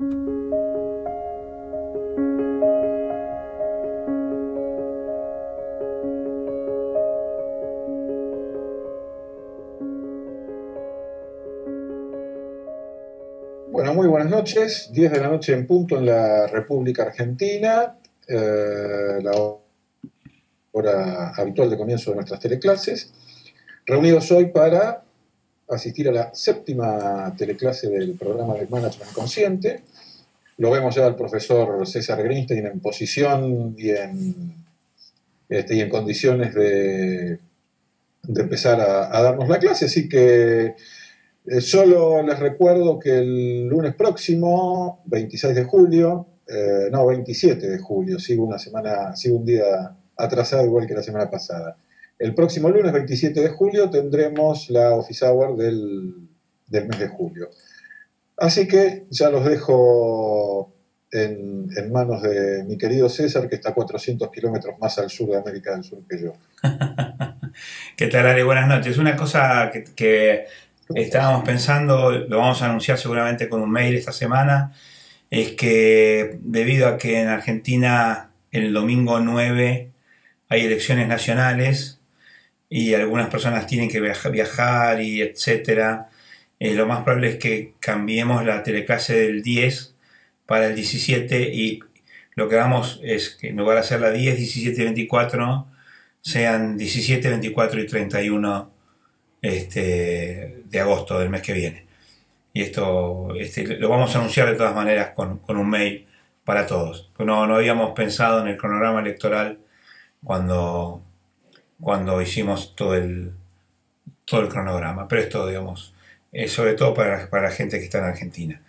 Bueno, muy buenas noches. 10 de la noche en punto en la República Argentina, la hora habitual de comienzo de nuestras teleclases. Reunidos hoy para asistir a la séptima teleclase del programa de Management Consciente. Lo vemos ya al profesor César Greenstein en posición y en condiciones de empezar a darnos la clase, así que solo les recuerdo que el lunes próximo, 26 de julio, 27 de julio, sigo un día atrasado igual que la semana pasada. El próximo lunes, 27 de julio, tendremos la Office Hour del mes de julio. Así que ya los dejo en manos de mi querido César, que está a 400 kilómetros más al sur de América del Sur que yo. ¿Qué tal, Ale? Buenas noches. Una cosa que estábamos pensando, lo vamos a anunciar seguramente con un mail esta semana, es que debido a que en Argentina el domingo 9 hay elecciones nacionales y algunas personas tienen que viajar y etcétera, lo más probable es que cambiemos la teleclase del 10 para el 17 y lo que hagamos es que en lugar de hacer la 10, 17 y 24 sean 17, 24 y 31 de agosto del mes que viene. Y esto lo vamos a anunciar de todas maneras con un mail para todos. No habíamos pensado en el cronograma electoral cuando hicimos todo el cronograma, pero esto, digamos, es sobre todo para la gente que está en Argentina.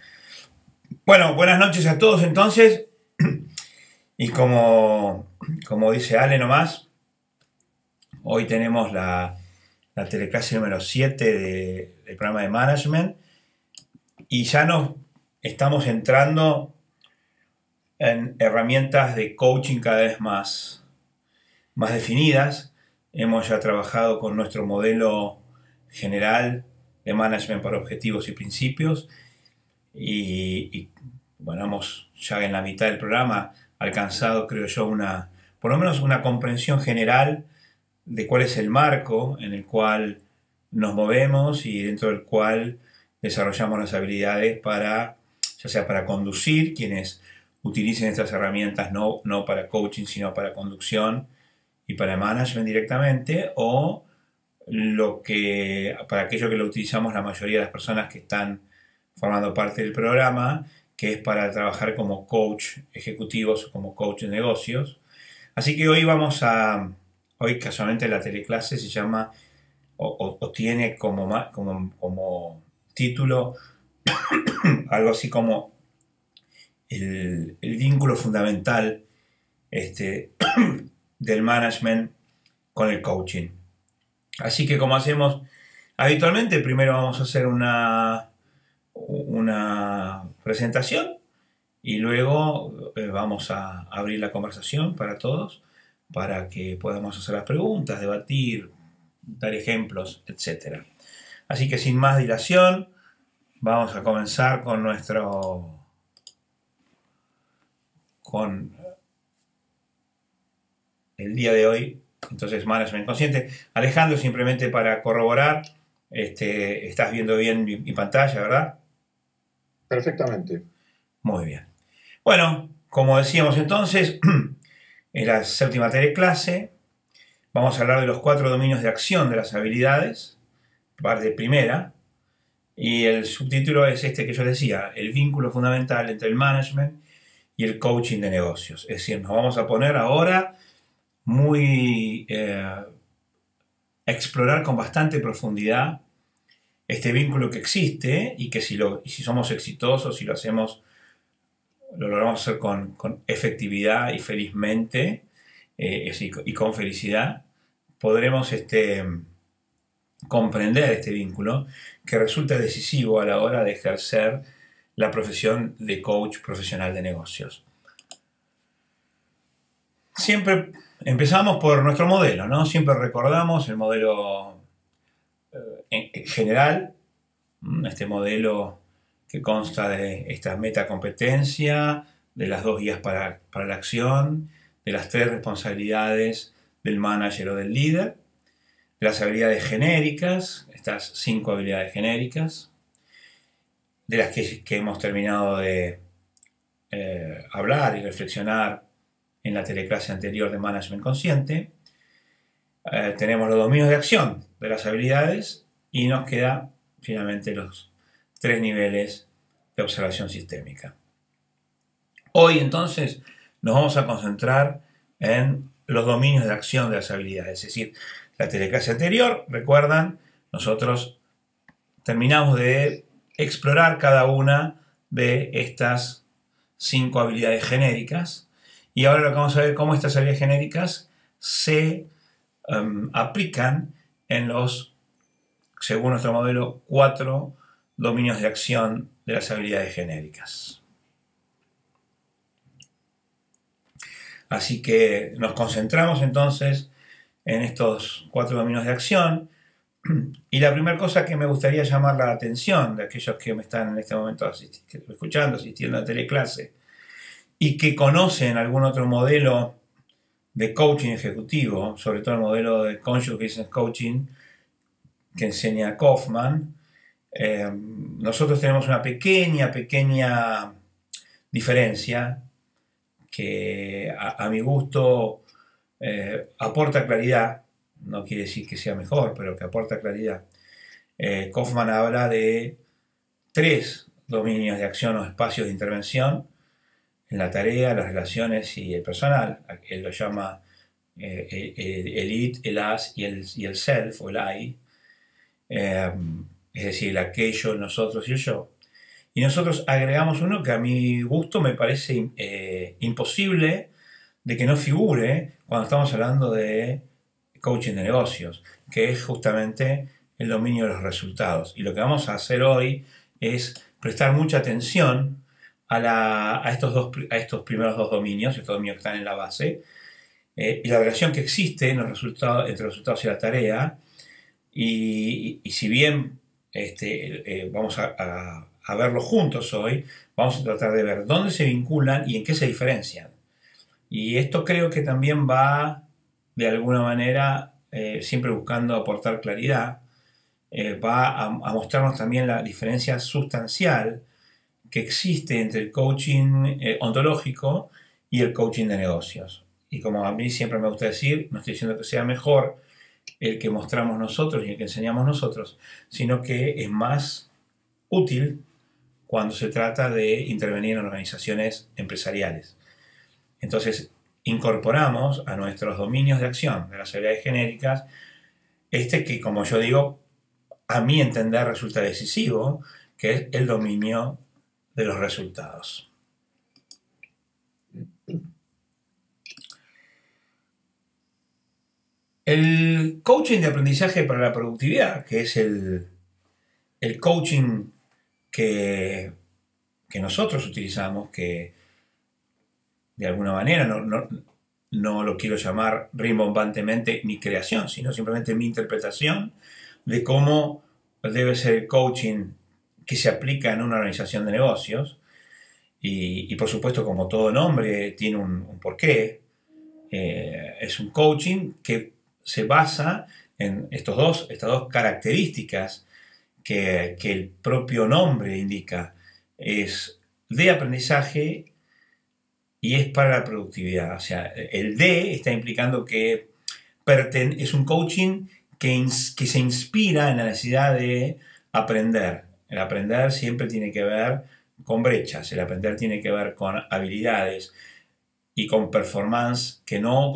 Bueno, buenas noches a todos entonces, y como dice Ale nomás, hoy tenemos la teleclase número 7 del programa de Management y ya nos estamos entrando en herramientas de coaching cada vez más definidas. Hemos ya trabajado con nuestro modelo general de Management para objetivos y principios y bueno, hemos ya en la mitad del programa alcanzado, creo yo, por lo menos una comprensión general de cuál es el marco en el cual nos movemos y dentro del cual desarrollamos las habilidades ya sea para conducir, quienes utilicen estas herramientas no para coaching, sino para conducción y para management directamente, o para aquello que lo utilizamos la mayoría de las personas que están formando parte del programa, que es para trabajar como coach ejecutivos o como coach de negocios. Así que hoy casualmente la teleclase se llama o tiene como título algo así como el vínculo fundamental del management con el coaching. Así que como hacemos habitualmente, primero vamos a hacer una presentación y luego vamos a abrir la conversación para todos, para que podamos hacer las preguntas, debatir, dar ejemplos, etc. Así que sin más dilación, vamos a comenzar con el día de hoy. Entonces, Management Consciente. Alejandro, simplemente para corroborar, estás viendo bien mi pantalla, ¿verdad? Perfectamente. Muy bien. Bueno, como decíamos entonces, en la séptima teleclase vamos a hablar de los 4 dominios de acción de las habilidades, parte primera, y el subtítulo es que yo decía, el vínculo fundamental entre el management y el coaching de negocios. Es decir, nos vamos a poner ahora a explorar con bastante profundidad este vínculo que existe y que si somos exitosos, si lo logramos hacer con efectividad y felizmente y con felicidad, podremos comprender este vínculo que resulta decisivo a la hora de ejercer la profesión de coach profesional de negocios. Siempre empezamos por nuestro modelo, ¿no? Siempre recordamos el modelo en general, este modelo que consta de esta metacompetencia, de las 2 guías para la acción, de las 3 responsabilidades del manager o del líder, de las habilidades genéricas, estas 5 habilidades genéricas, de las que hemos terminado de hablar y reflexionar en la teleclase anterior de Management Consciente. Tenemos los dominios de acción de las habilidades y nos queda finalmente los 3 niveles de observación sistémica. Hoy entonces nos vamos a concentrar en los dominios de acción de las habilidades, es decir, la teleclase anterior, recuerdan, nosotros terminamos de explorar cada una de estas 5 habilidades genéricas y ahora lo que vamos a ver cómo estas habilidades genéricas se aplican en los, según nuestro modelo, 4 dominios de acción de las habilidades genéricas. Así que nos concentramos entonces en estos 4 dominios de acción y la primera cosa que me gustaría llamar la atención de aquellos que me están en este momento escuchando, asistiendo a la teleclase y que conocen algún otro modelo de coaching ejecutivo, sobre todo el modelo de Conscious Business Coaching que enseña Kaufman, nosotros tenemos una pequeña diferencia que a mi gusto aporta claridad, no quiere decir que sea mejor, pero que aporta claridad. Kaufman habla de 3 dominios de acción o espacios de intervención en la tarea, las relaciones y el personal. Él lo llama el it, el as y el self o el I, es decir, el aquello, el nosotros y el yo. Y nosotros agregamos uno que a mi gusto me parece imposible de que no figure cuando estamos hablando de coaching de negocios, que es justamente el dominio de los resultados. Y lo que vamos a hacer hoy es prestar mucha atención a estos primeros 2 dominios, estos dominios que están en la base, y la relación que existe entre los resultados y la tarea. Y si bien vamos a verlo juntos hoy, vamos a tratar de ver dónde se vinculan y en qué se diferencian. Y esto creo que también va, de alguna manera, siempre buscando aportar claridad, va a mostrarnos también la diferencia sustancial que existe entre el coaching ontológico y el coaching de negocios. Y como a mí siempre me gusta decir, no estoy diciendo que sea mejor el que mostramos nosotros y el que enseñamos nosotros, sino que es más útil cuando se trata de intervenir en organizaciones empresariales. Entonces, incorporamos a nuestros dominios de acción de las habilidades genéricas que, como yo digo, a mi entender resulta decisivo, que es el dominio de los resultados. El coaching de aprendizaje para la productividad, que es el coaching que nosotros utilizamos, que de alguna manera no lo quiero llamar rimbombantemente mi creación, sino simplemente mi interpretación de cómo debe ser el coaching que se aplica en una organización de negocios. Y por supuesto, como todo nombre, tiene un porqué. Es un coaching que se basa en estas dos características que el propio nombre indica. Es de aprendizaje y es para la productividad. O sea, el D está implicando que es un coaching que se inspira en la necesidad de aprender. El aprender siempre tiene que ver con brechas, el aprender tiene que ver con habilidades y con performance que no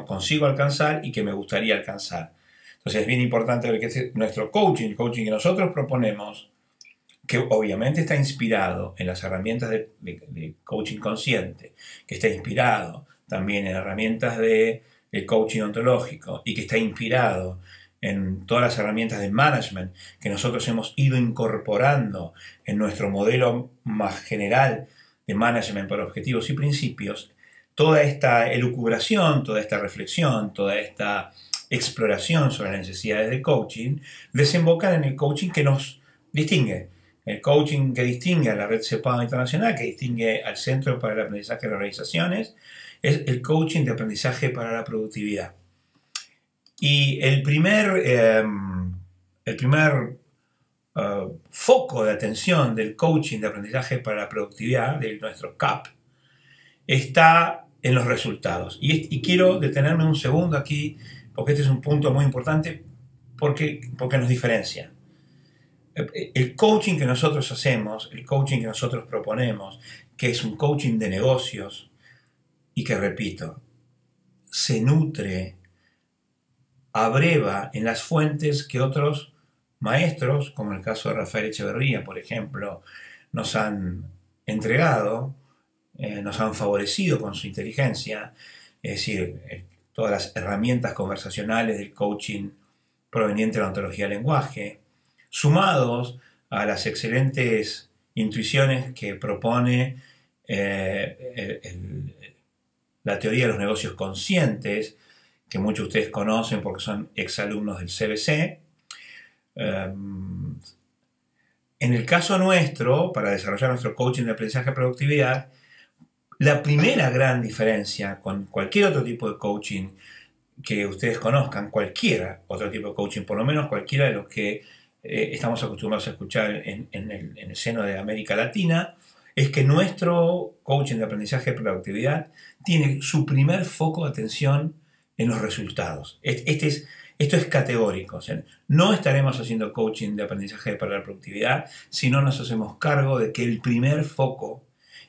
consigo alcanzar y que me gustaría alcanzar. Entonces es bien importante ver que nuestro coaching, el coaching que nosotros proponemos, que obviamente está inspirado en las herramientas de coaching consciente, que está inspirado también en herramientas del coaching ontológico y que está inspirado en todas las herramientas de management que nosotros hemos ido incorporando en nuestro modelo más general de management para objetivos y principios. Toda esta elucubración, toda esta reflexión, toda esta exploración sobre las necesidades de coaching desembocan en el coaching que nos distingue, El coaching que distingue a la red CEPAM Internacional, que distingue al Centro para el Aprendizaje de Organizaciones, es el coaching de aprendizaje para la productividad. Y el primer foco de atención del coaching de aprendizaje para la productividad, de nuestro CAP, está en los resultados. Y quiero detenerme un segundo aquí, porque este es un punto muy importante, porque nos diferencia. El coaching que nosotros hacemos, el coaching que nosotros proponemos, que es un coaching de negocios, y que, repito, se nutre, abreva en las fuentes que otros maestros, como el caso de Rafael Echeverría, por ejemplo, nos han entregado, nos han favorecido con su inteligencia, es decir, todas las herramientas conversacionales del coaching proveniente de la ontología del lenguaje, sumados a las excelentes intuiciones que propone la teoría de los negocios conscientes, que muchos de ustedes conocen porque son exalumnos del CBC. En el caso nuestro, para desarrollar nuestro coaching de aprendizaje de productividad, la primera gran diferencia con cualquier otro tipo de coaching que ustedes conozcan, cualquier otro tipo de coaching, por lo menos cualquiera de los que estamos acostumbrados a escuchar en el seno de América Latina, es que nuestro coaching de aprendizaje de productividad tiene su primer foco de atención en los resultados. Esto es categórico. O sea, no estaremos haciendo coaching de aprendizaje para la productividad si no nos hacemos cargo de que el primer foco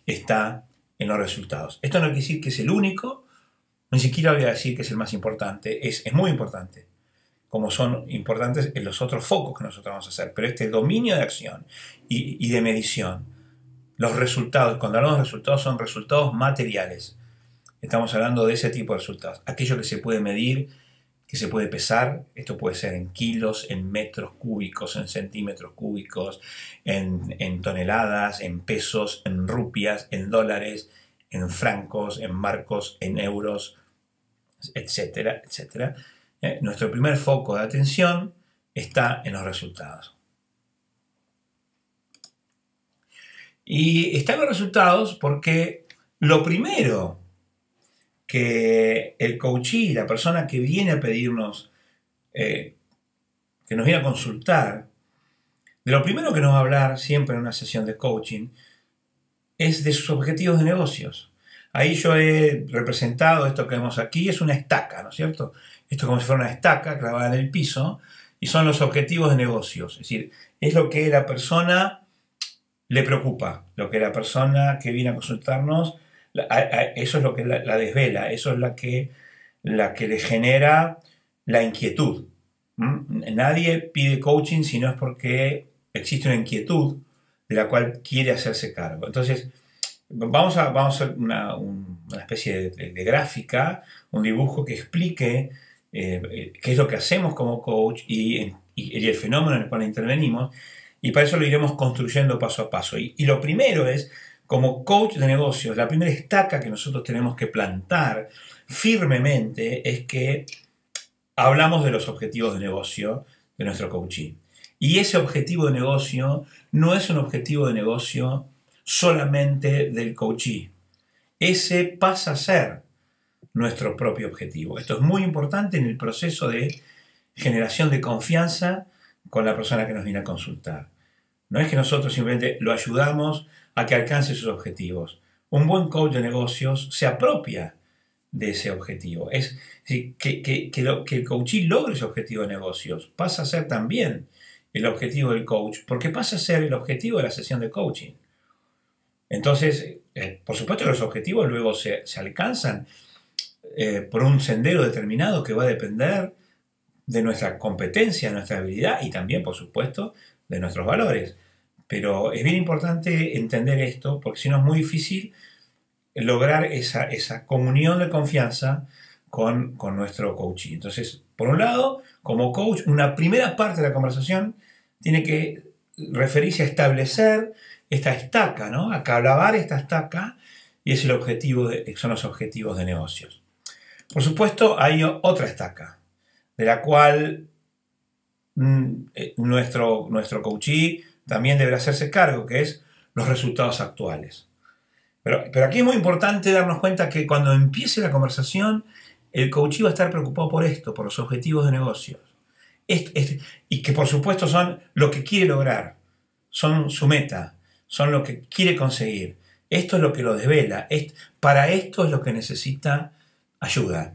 está en los resultados. Esto no quiere decir que es el único, ni siquiera voy a decir que es el más importante, es muy importante, como son importantes en los otros focos que nosotros vamos a hacer. Pero este dominio de acción y de medición, los resultados, cuando hablamos de resultados, son resultados materiales. Estamos hablando de ese tipo de resultados. Aquello que se puede medir, que se puede pesar. Esto puede ser en kilos, en metros cúbicos, en centímetros cúbicos, en toneladas, en pesos, en rupias, en dólares, en francos, en marcos, en euros, etcétera, etcétera. Nuestro primer foco de atención está en los resultados. Y están los resultados porque lo primero que el coachee, la persona que viene a pedirnos, que nos viene a consultar, de lo primero que nos va a hablar siempre en una sesión de coaching es de sus objetivos de negocios. Ahí yo he representado esto que vemos aquí, es una estaca, ¿no es cierto? Esto es como si fuera una estaca clavada en el piso y son los objetivos de negocios. Es decir, es lo que la persona le preocupa, lo que la persona que viene a consultarnos, eso es lo que la desvela, eso es la que le genera la inquietud. Nadie pide coaching si no es porque existe una inquietud de la cual quiere hacerse cargo. Entonces, vamos a hacer una especie de gráfica, un dibujo que explique qué es lo que hacemos como coach y el fenómeno en el cual intervenimos. Y para eso lo iremos construyendo paso a paso. Y lo primero es, como coach de negocios, la primera estaca que nosotros tenemos que plantar firmemente es que hablamos de los objetivos de negocio de nuestro coaching. Y ese objetivo de negocio no es un objetivo de negocio solamente del coachee. Ese pasa a ser nuestro propio objetivo. Esto es muy importante en el proceso de generación de confianza con la persona que nos viene a consultar. No es que nosotros simplemente lo ayudamos a que alcance sus objetivos. Un buen coach de negocios se apropia de ese objetivo. Es decir, que el coachee logre ese objetivo de negocios pasa a ser también el objetivo del coach, porque pasa a ser el objetivo de la sesión de coaching. Entonces, por supuesto que los objetivos luego se alcanzan por un sendero determinado que va a depender de nuestra competencia, de nuestra habilidad y también, por supuesto, de nuestros valores. Pero es bien importante entender esto porque si no es muy difícil lograr esa comunión de confianza con nuestro coachee. Entonces, por un lado, como coach, una primera parte de la conversación tiene que referirse a establecer esta estaca, ¿no? A clavar esta estaca y es el objetivo son los objetivos de negocios. Por supuesto, hay otra estaca, de la cual nuestro coachee también deberá hacerse cargo, que es los resultados actuales. Pero aquí es muy importante darnos cuenta que cuando empiece la conversación, el coach va a estar preocupado por esto, por los objetivos de negocios. Y que por supuesto son lo que quiere lograr, son su meta, son lo que quiere conseguir. Esto es lo que lo desvela. Para esto es lo que necesita ayuda.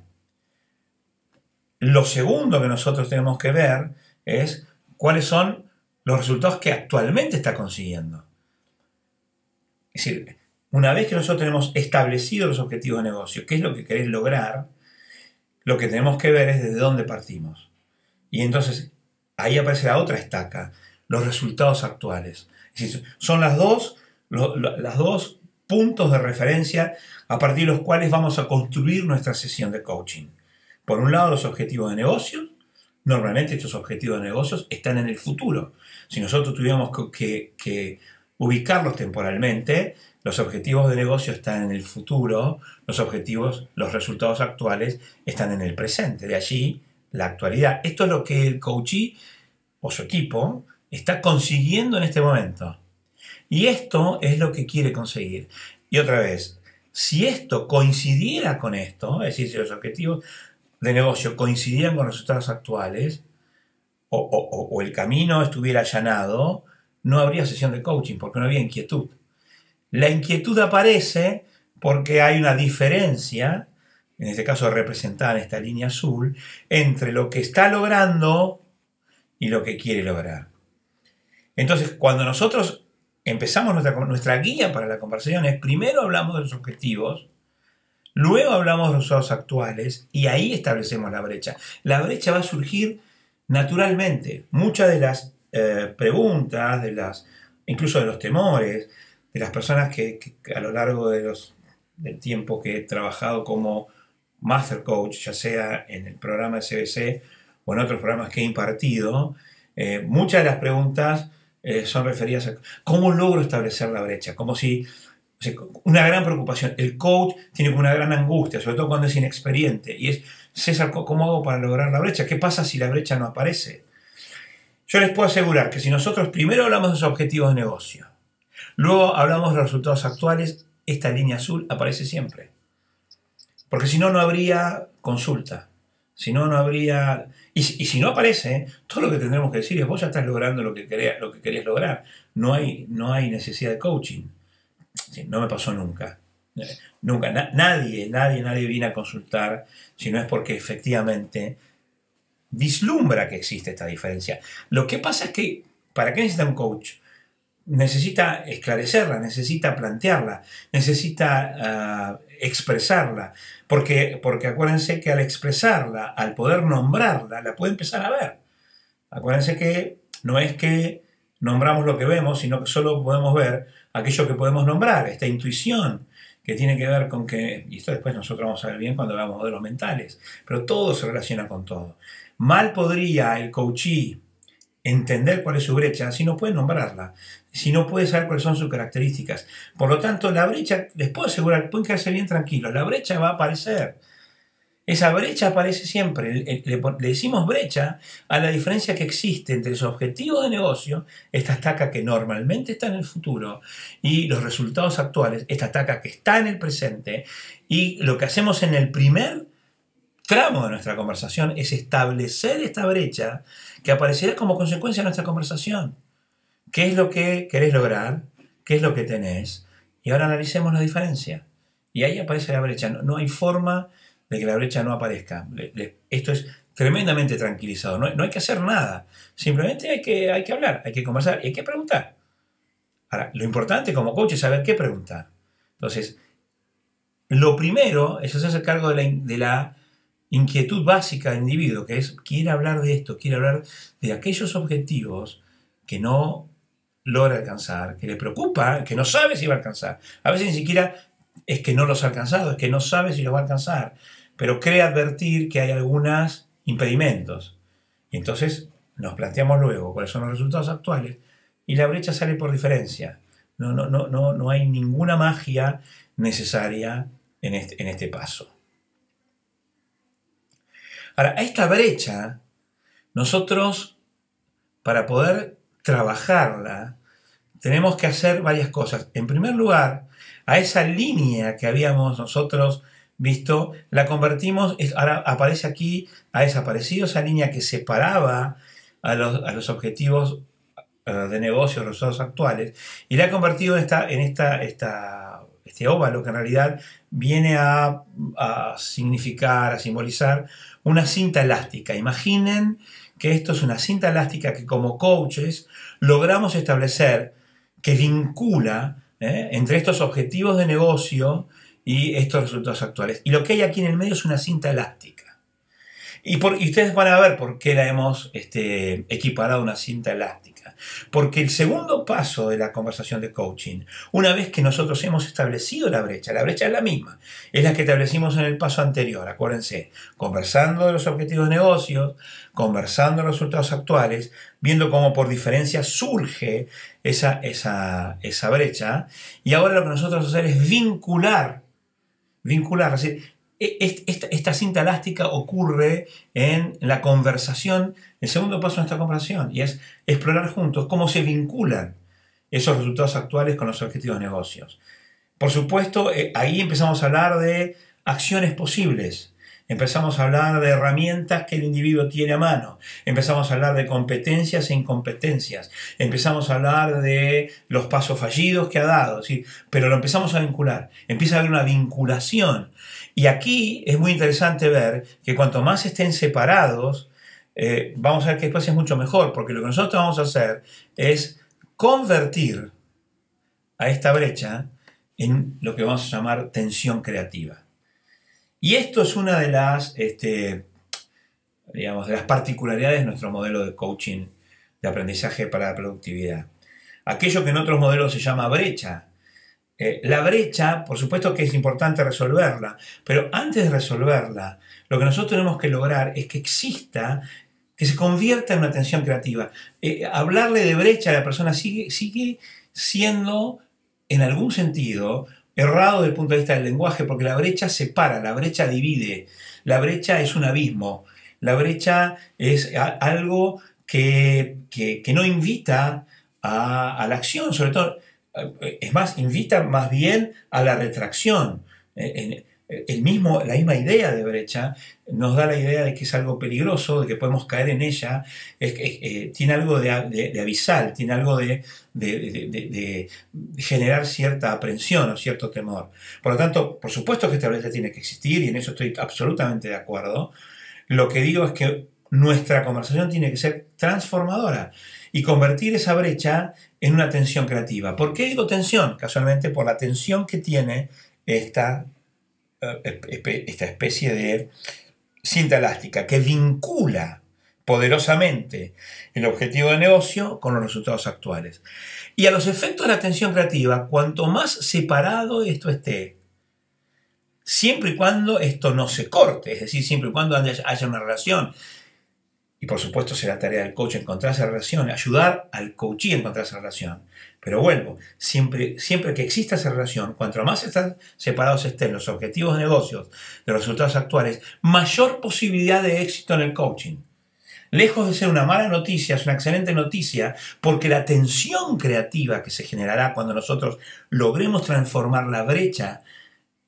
Lo segundo que nosotros tenemos que ver es cuáles son los resultados que actualmente está consiguiendo. Es decir, una vez que nosotros tenemos establecidos los objetivos de negocio, qué es lo que querés lograr, lo que tenemos que ver es desde dónde partimos. Y entonces ahí aparece la otra estaca, los resultados actuales. Es decir, son las dos puntos de referencia a partir de los cuales vamos a construir nuestra sesión de coaching. Por un lado, los objetivos de negocio. Normalmente estos objetivos de negocios están en el futuro. Si nosotros tuviéramos que ubicarlos temporalmente, los objetivos de negocio están en el futuro, los resultados actuales están en el presente. De allí la actualidad. Esto es lo que el coachee o su equipo está consiguiendo en este momento. Y esto es lo que quiere conseguir. Y otra vez, si esto coincidiera con esto, es decir, si los objetivos de negocio coincidieran con los resultados actuales, o el camino estuviera allanado, no habría sesión de coaching, porque no había inquietud. La inquietud aparece porque hay una diferencia, en este caso representada en esta línea azul, entre lo que está logrando y lo que quiere lograr. Entonces, cuando nosotros empezamos nuestra guía para la conversación, primero hablamos de los objetivos, luego hablamos de los resultados actuales y ahí establecemos la brecha. La brecha va a surgir naturalmente. Muchas de las preguntas, incluso de los temores, de las personas que a lo largo del tiempo que he trabajado como Master Coach, ya sea en el programa de CBC o en otros programas que he impartido, muchas de las preguntas son referidas a cómo logro establecer la brecha, como si una gran preocupación. El coach tiene una gran angustia, sobre todo cuando es inexperiente, y es: César, ¿cómo hago para lograr la brecha? ¿Qué pasa si la brecha no aparece? Yo les puedo asegurar que si nosotros primero hablamos de los objetivos de negocio, luego hablamos de los resultados actuales, esta línea azul aparece siempre. Porque si no, no habría consulta. Si no, no habría... Y si no aparece, todo lo que tendremos que decir es: vos ya estás logrando lo que querías lograr. No hay necesidad de coaching. Sí, no me pasó nunca. Nunca. Nadie viene a consultar si no es porque efectivamente vislumbra que existe esta diferencia. Lo que pasa es que, ¿para qué necesita un coach? Necesita esclarecerla, necesita plantearla, necesita expresarla, porque acuérdense que al expresarla, al poder nombrarla, la puede empezar a ver. Acuérdense que no es que nombramos lo que vemos, sino que solo podemos ver aquello que podemos nombrar, esta intuición que tiene que ver con que, y esto después nosotros vamos a ver bien cuando veamos modelos mentales, pero todo se relaciona con todo. Mal podría el coachee entender cuál es su brecha si no puede nombrarla, si no puede saber cuáles son sus características. Por lo tanto, la brecha, les puedo asegurar, pueden quedarse bien tranquilos, la brecha va a aparecer. Esa brecha aparece siempre. Le decimos brecha a la diferencia que existe entre los objetivos de negocio, esta estaca que normalmente está en el futuro, y los resultados actuales, esta estaca que está en el presente. Y lo que hacemos en el primer tramo de nuestra conversación es establecer esta brecha que aparecerá como consecuencia de nuestra conversación. ¿Qué es lo que querés lograr? ¿Qué es lo que tenés? Y ahora analicemos la diferencia. Y ahí aparece la brecha. No hay forma de que la brecha no aparezca. Esto es tremendamente tranquilizador. No hay que hacer nada. Simplemente hay que hablar, hay que conversar y hay que preguntar. Ahora, lo importante como coach es saber qué preguntar. Entonces, lo primero es hacerse cargo de la inquietud básica del individuo, que es: quiere hablar de esto, quiere hablar de aquellos objetivos que no logra alcanzar, que le preocupa, que no sabe si va a alcanzar. A veces ni siquiera es que no los ha alcanzado, es que no sabe si los va a alcanzar, pero cree advertir que hay algunos impedimentos. Y entonces nos planteamos luego cuáles son los resultados actuales y la brecha sale por diferencia. No hay ninguna magia necesaria en este paso. Ahora, a esta brecha, nosotros, para poder trabajarla, tenemos que hacer varias cosas. En primer lugar, a esa línea que habíamos nosotros visto, la convertimos, ahora aparece aquí, ha desaparecido esa línea que separaba a los objetivos de negocios, resultados actuales, y la ha convertido en este óvalo que en realidad viene a significar, a simbolizar una cinta elástica. Imaginen que esto es una cinta elástica que como coaches logramos establecer que vincula entre estos objetivos de negocio y estos resultados actuales. Y lo que hay aquí en el medio es una cinta elástica. Y ustedes van a ver por qué la hemos equiparado a una cinta elástica. Porque el segundo paso de la conversación de coaching, una vez que nosotros hemos establecido la brecha es la misma, es la que establecimos en el paso anterior, acuérdense, conversando de los objetivos de negocios, conversando de los resultados actuales, viendo cómo por diferencia surge esa brecha, y ahora lo que nosotros hacemos es vincular, es decir, esta cinta elástica ocurre en la conversación, el segundo paso de nuestra conversación, y es explorar juntos cómo se vinculan esos resultados actuales con los objetivos de negocios. Por supuesto, ahí empezamos a hablar de acciones posibles, empezamos a hablar de herramientas que el individuo tiene a mano, empezamos a hablar de competencias e incompetencias, empezamos a hablar de los pasos fallidos que ha dado, ¿sí? Pero lo empezamos a vincular, empieza a haber una vinculación. Y aquí es muy interesante ver que cuanto más estén separados, vamos a ver que después es mucho mejor, porque lo que nosotros vamos a hacer es convertir a esta brecha en lo que vamos a llamar tensión creativa. Y esto es una de las, digamos, de las particularidades de nuestro modelo de coaching de aprendizaje para la productividad. Aquello que en otros modelos se llama brecha. La brecha, por supuesto que es importante resolverla, pero antes de resolverla, lo que nosotros tenemos que lograr es que exista, que se convierta en una tensión creativa. Hablarle de brecha a la persona sigue siendo, en algún sentido, errado desde el punto de vista del lenguaje, porque la brecha separa, la brecha divide, la brecha es un abismo, la brecha es algo que no invita a la acción, sobre todo. Es más, invita más bien a la retracción. La misma idea de brecha nos da la idea de que es algo peligroso, de que podemos caer en ella. Tiene algo de abisal, tiene algo de generar cierta aprensión o cierto temor. Por lo tanto, por supuesto que esta brecha tiene que existir, y en eso estoy absolutamente de acuerdo. Lo que digo es que nuestra conversación tiene que ser transformadora y convertir esa brecha en una tensión creativa. ¿Por qué digo tensión? Casualmente por la tensión que tiene esta especie de cinta elástica que vincula poderosamente el objetivo de negocio con los resultados actuales. Y a los efectos de la tensión creativa, cuanto más separado esto esté, siempre y cuando esto no se corte, es decir, siempre y cuando haya una relación. Y por supuesto será tarea del coach encontrar esa relación, ayudar al coachee a encontrar esa relación. Pero vuelvo, siempre que exista esa relación, cuanto más separados estén los objetivos de negocios de los resultados actuales, mayor posibilidad de éxito en el coaching. Lejos de ser una mala noticia, es una excelente noticia, porque la tensión creativa que se generará cuando nosotros logremos transformar la brecha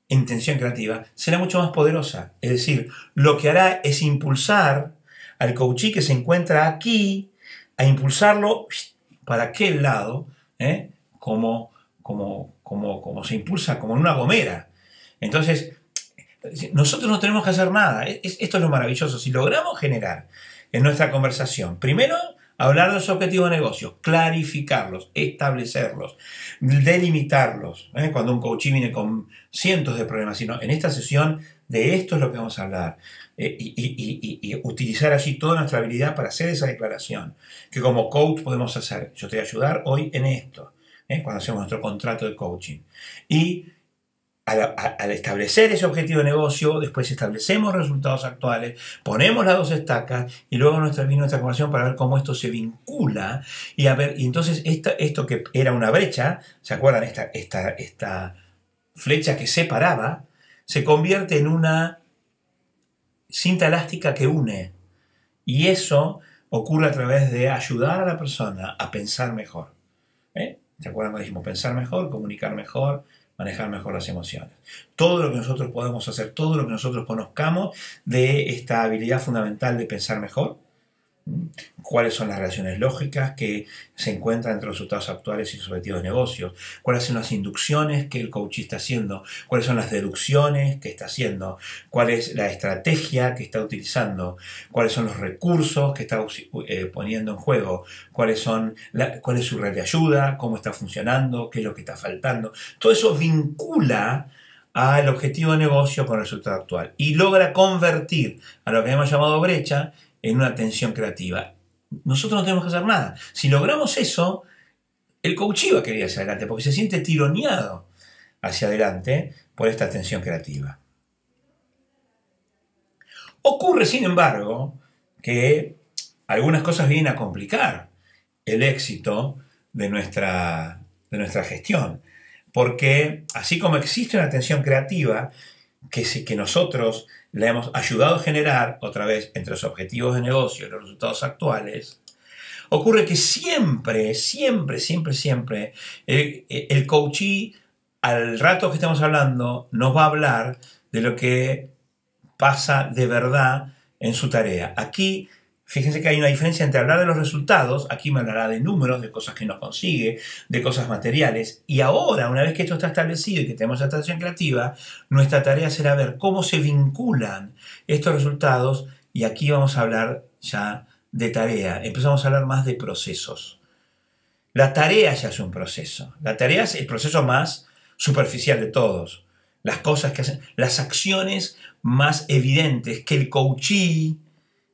en tensión creativa será mucho más poderosa. Es decir, lo que hará es impulsar al coachee que se encuentra aquí, a impulsarlo para aquel lado, como se impulsa, como en una gomera. Entonces, nosotros no tenemos que hacer nada. Esto es lo maravilloso. Si logramos generar en nuestra conversación, primero, hablar de los objetivos de negocio, clarificarlos, establecerlos, delimitarlos. Cuando un coachee viene con cientos de problemas, sino en esta sesión de esto es lo que vamos a hablar. Y utilizar allí toda nuestra habilidad para hacer esa declaración que como coach podemos hacer. Yo te voy a ayudar hoy en esto, cuando hacemos nuestro contrato de coaching. Y al establecer ese objetivo de negocio, después establecemos resultados actuales, ponemos las dos estacas y luego nuestra conversación para ver cómo esto se vincula y entonces esto que era una brecha, ¿se acuerdan? Esta flecha que separaba, se convierte en una cinta elástica que une, y eso ocurre a través de ayudar a la persona a pensar mejor. ¿Se acuerdan cuando dijimos pensar mejor, comunicar mejor, manejar mejor las emociones? Todo lo que nosotros podemos hacer, todo lo que nosotros conozcamos de esta habilidad fundamental de pensar mejor, cuáles son las relaciones lógicas que se encuentran entre los resultados actuales y sus objetivos de negocios, cuáles son las inducciones que el coach está haciendo, cuáles son las deducciones que está haciendo, cuál es la estrategia que está utilizando, cuáles son los recursos que está poniendo en juego, cuál es su red de ayuda, cómo está funcionando, qué es lo que está faltando. Todo eso vincula al objetivo de negocio con el resultado actual y logra convertir a lo que hemos llamado brecha en una tensión creativa. Nosotros no tenemos que hacer nada. Si logramos eso, el coach iba a querer ir hacia adelante porque se siente tironeado hacia adelante por esta tensión creativa. Ocurre, sin embargo, que algunas cosas vienen a complicar el éxito de nuestra gestión. Porque así como existe una tensión creativa que nosotros la hemos ayudado a generar, otra vez, entre los objetivos de negocio y los resultados actuales, ocurre que siempre, el coachee, al rato que estamos hablando, nos va a hablar de lo que pasa de verdad en su tarea. Aquí, fíjense que hay una diferencia entre hablar de los resultados, aquí me hablará de números, de cosas que no consigue, de cosas materiales, y ahora, una vez que esto está establecido y que tenemos esta atención creativa, nuestra tarea será ver cómo se vinculan estos resultados, y aquí vamos a hablar ya de tarea, empezamos a hablar más de procesos. La tarea ya es un proceso, la tarea es el proceso más superficial de todos, las cosas que hacen, las acciones más evidentes que el coachee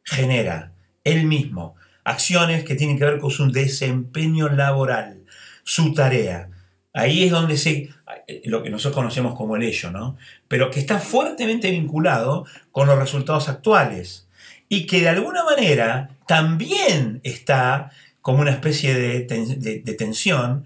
genera. Él mismo, acciones que tienen que ver con su desempeño laboral, su tarea. Ahí es donde lo que nosotros conocemos como el ello, ¿no? Pero que está fuertemente vinculado con los resultados actuales y que de alguna manera también está como una especie de tensión,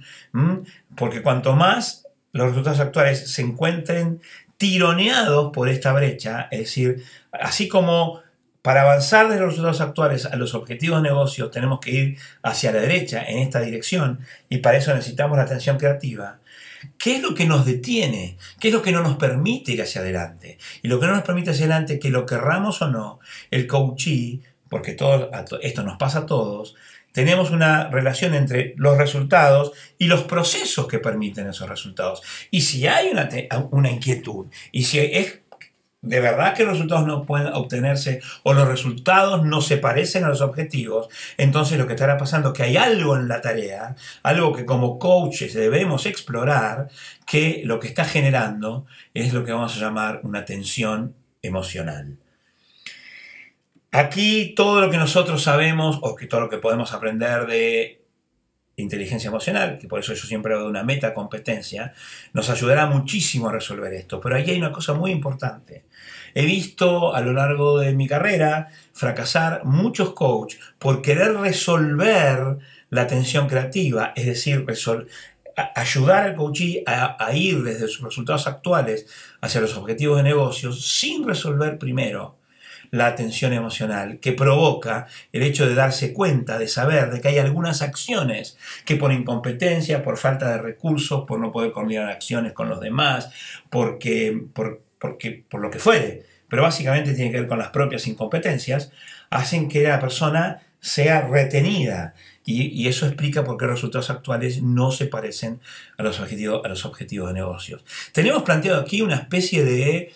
porque cuanto más los resultados actuales se encuentren tironeados por esta brecha, es decir, así como para avanzar de los resultados actuales a los objetivos de negocio tenemos que ir hacia la derecha, en esta dirección, y para eso necesitamos la atención creativa. ¿Qué es lo que nos detiene? ¿Qué es lo que no nos permite ir hacia adelante? Y lo que no nos permite ir hacia adelante, que lo querramos o no, el coachee, porque esto nos pasa a todos, tenemos una relación entre los resultados y los procesos que permiten esos resultados. Y si hay una inquietud, y si es de verdad que los resultados no pueden obtenerse o los resultados no se parecen a los objetivos, entonces lo que estará pasando es que hay algo en la tarea, algo que como coaches debemos explorar, que lo que está generando es lo que vamos a llamar una tensión emocional. Aquí todo lo que nosotros sabemos o que todo lo que podemos aprender de inteligencia emocional, que por eso yo siempre hablo de una metacompetencia, nos ayudará muchísimo a resolver esto. Pero ahí hay una cosa muy importante. He visto a lo largo de mi carrera fracasar muchos coaches por querer resolver la tensión creativa, es decir, ayudar al coachee a ir desde sus resultados actuales hacia los objetivos de negocios sin resolver primero la tensión emocional que provoca el hecho de darse cuenta, de saber de que hay algunas acciones que por incompetencia, por falta de recursos, por no poder coordinar acciones con los demás, por lo que fuere, pero básicamente tiene que ver con las propias incompetencias, hacen que la persona sea retenida. Y eso explica por qué los resultados actuales no se parecen a los objetivos de negocios. Tenemos planteado aquí una especie de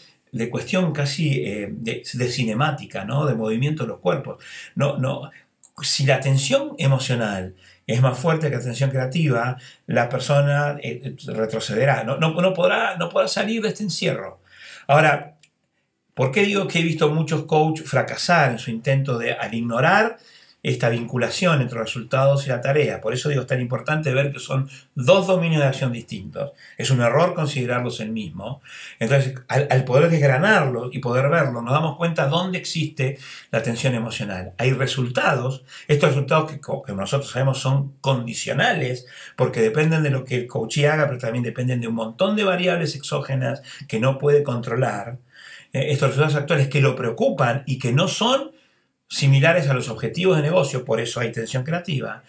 cuestión casi de cinemática, ¿no? De movimiento de los cuerpos. Si la tensión emocional es más fuerte que la tensión creativa, la persona retrocederá, no podrá salir de este encierro. Ahora, ¿por qué digo que he visto muchos coaches fracasar en su intento al ignorar esta vinculación entre los resultados y la tarea? Por eso digo, es tan importante ver que son dos dominios de acción distintos. Es un error considerarlos el mismo. Entonces, al poder desgranarlos y poder verlo, nos damos cuenta dónde existe la tensión emocional. Hay resultados, estos resultados que nosotros sabemos son condicionales, porque dependen de lo que el coachee haga, pero también dependen de un montón de variables exógenas que no puede controlar. Estos resultados actuales que lo preocupan y que no son similares a los objetivos de negocio, por eso hay tensión creativa.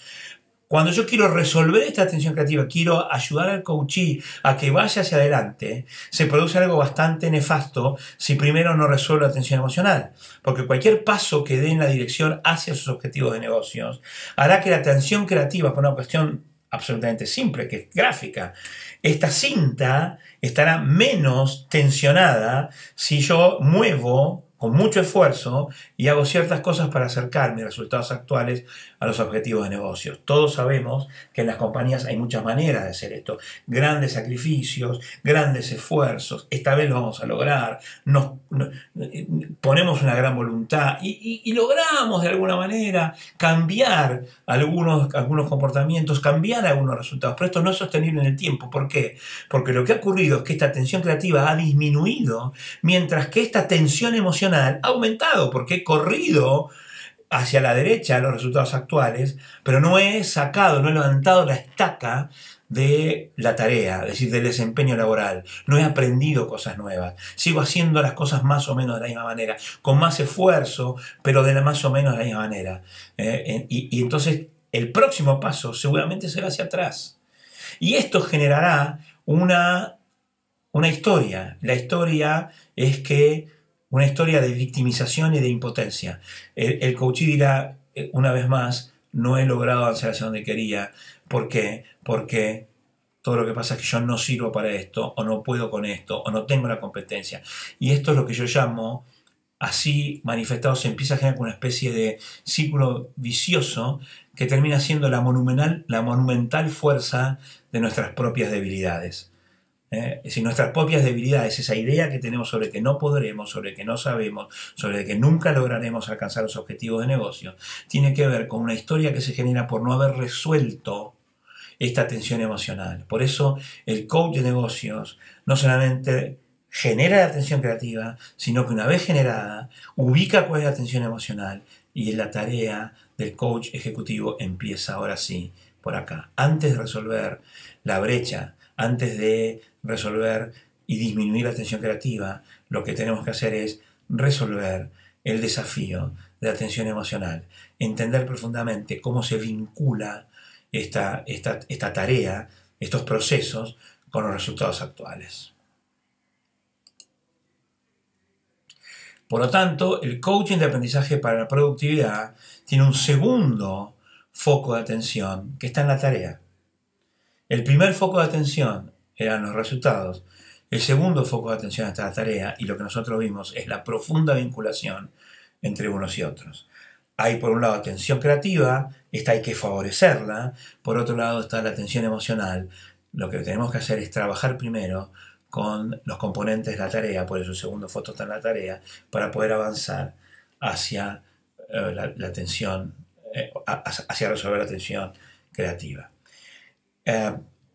Cuando yo quiero resolver esta tensión creativa, quiero ayudar al coachee a que vaya hacia adelante, se produce algo bastante nefasto si primero no resuelve la tensión emocional. Porque cualquier paso que dé en la dirección hacia sus objetivos de negocios hará que la tensión creativa, por una cuestión absolutamente simple, que es gráfica, esta cinta estará menos tensionada si yo muevo con mucho esfuerzo y hago ciertas cosas para acercar mis resultados actuales a los objetivos de negocios. Todos sabemos que en las compañías hay muchas maneras de hacer esto. Grandes sacrificios, grandes esfuerzos. Esta vez lo vamos a lograr. Ponemos una gran voluntad y logramos de alguna manera cambiar algunos comportamientos, cambiar algunos resultados. Pero esto no es sostenible en el tiempo. ¿Por qué? Porque lo que ha ocurrido es que esta tensión creativa ha disminuido, mientras que esta tensión emocional ha aumentado, porque he corrido hacia la derecha los resultados actuales, pero no he levantado la estaca de la tarea, es decir, del desempeño laboral. No he aprendido cosas nuevas. Sigo haciendo las cosas más o menos de la misma manera, con más esfuerzo, pero más o menos de la misma manera. Y entonces el próximo paso seguramente será hacia atrás. Y esto generará una historia. La historia es que una historia de victimización y de impotencia. El coachee dirá, una vez más, no he logrado avanzar hacia donde quería. ¿Por qué? Porque todo lo que pasa es que yo no sirvo para esto, o no puedo con esto, o no tengo la competencia. Y esto es lo que yo llamo, así manifestado, se empieza a generar una especie de círculo vicioso que termina siendo la monumental fuerza de nuestras propias debilidades. Es decir, nuestras propias debilidades, esa idea que tenemos sobre que no podremos, sobre que no sabemos, sobre que nunca lograremos alcanzar los objetivos de negocio, tiene que ver con una historia que se genera por no haber resuelto esta tensión emocional. Por eso el coach de negocios no solamente genera la tensión creativa, sino que una vez generada, ubica cuál es la tensión emocional y la tarea del coach ejecutivo empieza ahora sí por acá. Antes de resolver la brecha, antes de resolver y disminuir la tensión creativa, lo que tenemos que hacer es resolver el desafío de la tensión emocional, entender profundamente cómo se vincula esta tarea, estos procesos, con los resultados actuales. Por lo tanto, el coaching de aprendizaje para la productividad tiene un segundo foco de atención que está en la tarea. El primer foco de atención eran los resultados. El segundo foco de atención está la tarea, y lo que nosotros vimos es la profunda vinculación entre unos y otros. Hay por un lado atención creativa, esta hay que favorecerla. Por otro lado está la atención emocional. Lo que tenemos que hacer es trabajar primero con los componentes de la tarea, por eso el segundo foco está en la tarea, para poder avanzar hacia la atención, hacia resolver la atención creativa.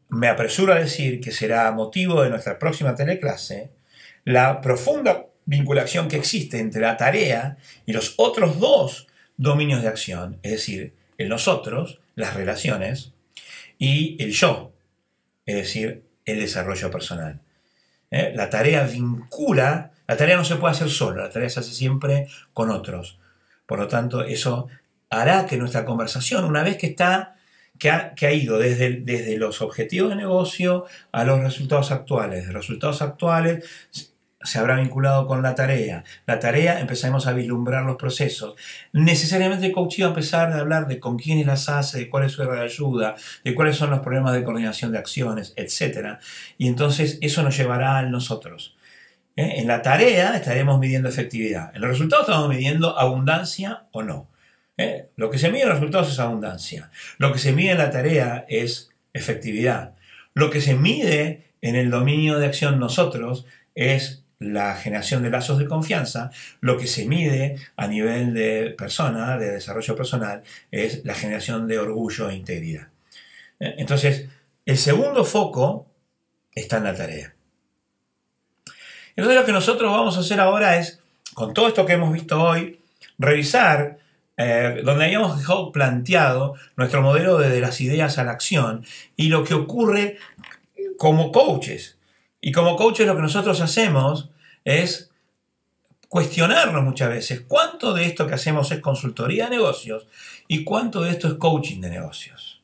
Me apresuro a decir que será motivo de nuestra próxima teleclase la profunda vinculación que existe entre la tarea y los otros dos dominios de acción, es decir, el nosotros, las relaciones, y el yo, es decir, el desarrollo personal. La tarea vincula, la tarea no se puede hacer sola, la tarea se hace siempre con otros. Por lo tanto, eso hará que nuestra conversación, una vez que ha ido desde los objetivos de negocio a los resultados actuales. De resultados actuales se habrá vinculado con la tarea. La tarea empezaremos a vislumbrar los procesos. Necesariamente el coach va a empezar a hablar de con quiénes las hace, de cuál es su red de ayuda, de cuáles son los problemas de coordinación de acciones, etc. Y entonces eso nos llevará al nosotros. En la tarea estaremos midiendo efectividad. En los resultados estamos midiendo abundancia o no. Lo que se mide en los resultados es abundancia. Lo que se mide en la tarea es efectividad. Lo que se mide en el dominio de acción nosotros es la generación de lazos de confianza. Lo que se mide a nivel de persona, de desarrollo personal, es la generación de orgullo e integridad. Entonces, el segundo foco está en la tarea. Entonces lo que nosotros vamos a hacer ahora es, con todo esto que hemos visto hoy, revisar donde habíamos dejado planteado nuestro modelo desde las ideas a la acción y lo que ocurre como coaches. Y como coaches lo que nosotros hacemos es cuestionarnos muchas veces cuánto de esto que hacemos es consultoría de negocios y cuánto de esto es coaching de negocios.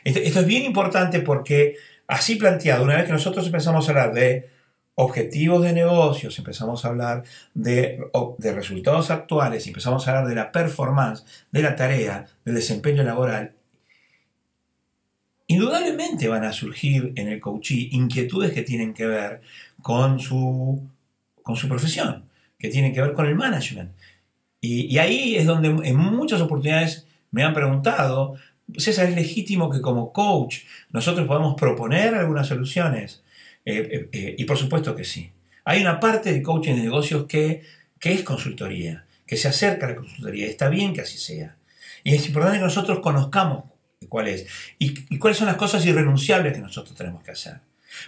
Esto es bien importante porque así planteado, una vez que nosotros empezamos a hablar de objetivos de negocios, empezamos a hablar de resultados actuales, empezamos a hablar de la performance, de la tarea, del desempeño laboral, indudablemente van a surgir en el coachee inquietudes que tienen que ver con su profesión, que tienen que ver con el management. Y ahí es donde en muchas oportunidades me han preguntado, César, ¿es legítimo que como coach nosotros podamos proponer algunas soluciones? Y por supuesto que sí. Hay una parte de coaching de negocios que es consultoría, que se acerca a la consultoría. Está bien que así sea. Y es importante que nosotros conozcamos cuál es y cuáles son las cosas irrenunciables que nosotros tenemos que hacer.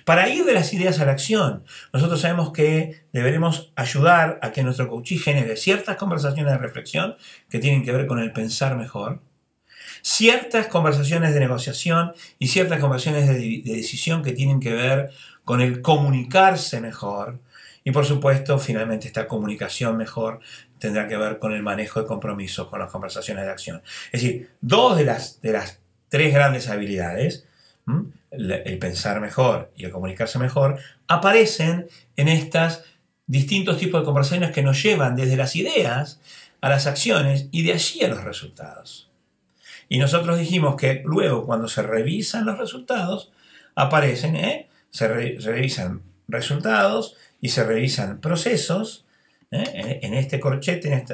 Para ir de las ideas a la acción, nosotros sabemos que deberemos ayudar a que nuestro coachee genere ciertas conversaciones de reflexión que tienen que ver con el pensar mejor, ciertas conversaciones de negociación y ciertas conversaciones de decisión que tienen que ver con el comunicarse mejor. Y por supuesto, finalmente, esta comunicación mejor tendrá que ver con el manejo de compromisos, con las conversaciones de acción. Es decir, dos de las tres grandes habilidades, el pensar mejor y el comunicarse mejor, aparecen en estos distintos tipos de conversaciones que nos llevan desde las ideas a las acciones y de allí a los resultados. Y nosotros dijimos que luego, cuando se revisan los resultados, aparecen, se revisan resultados y se revisan procesos. En este corchete,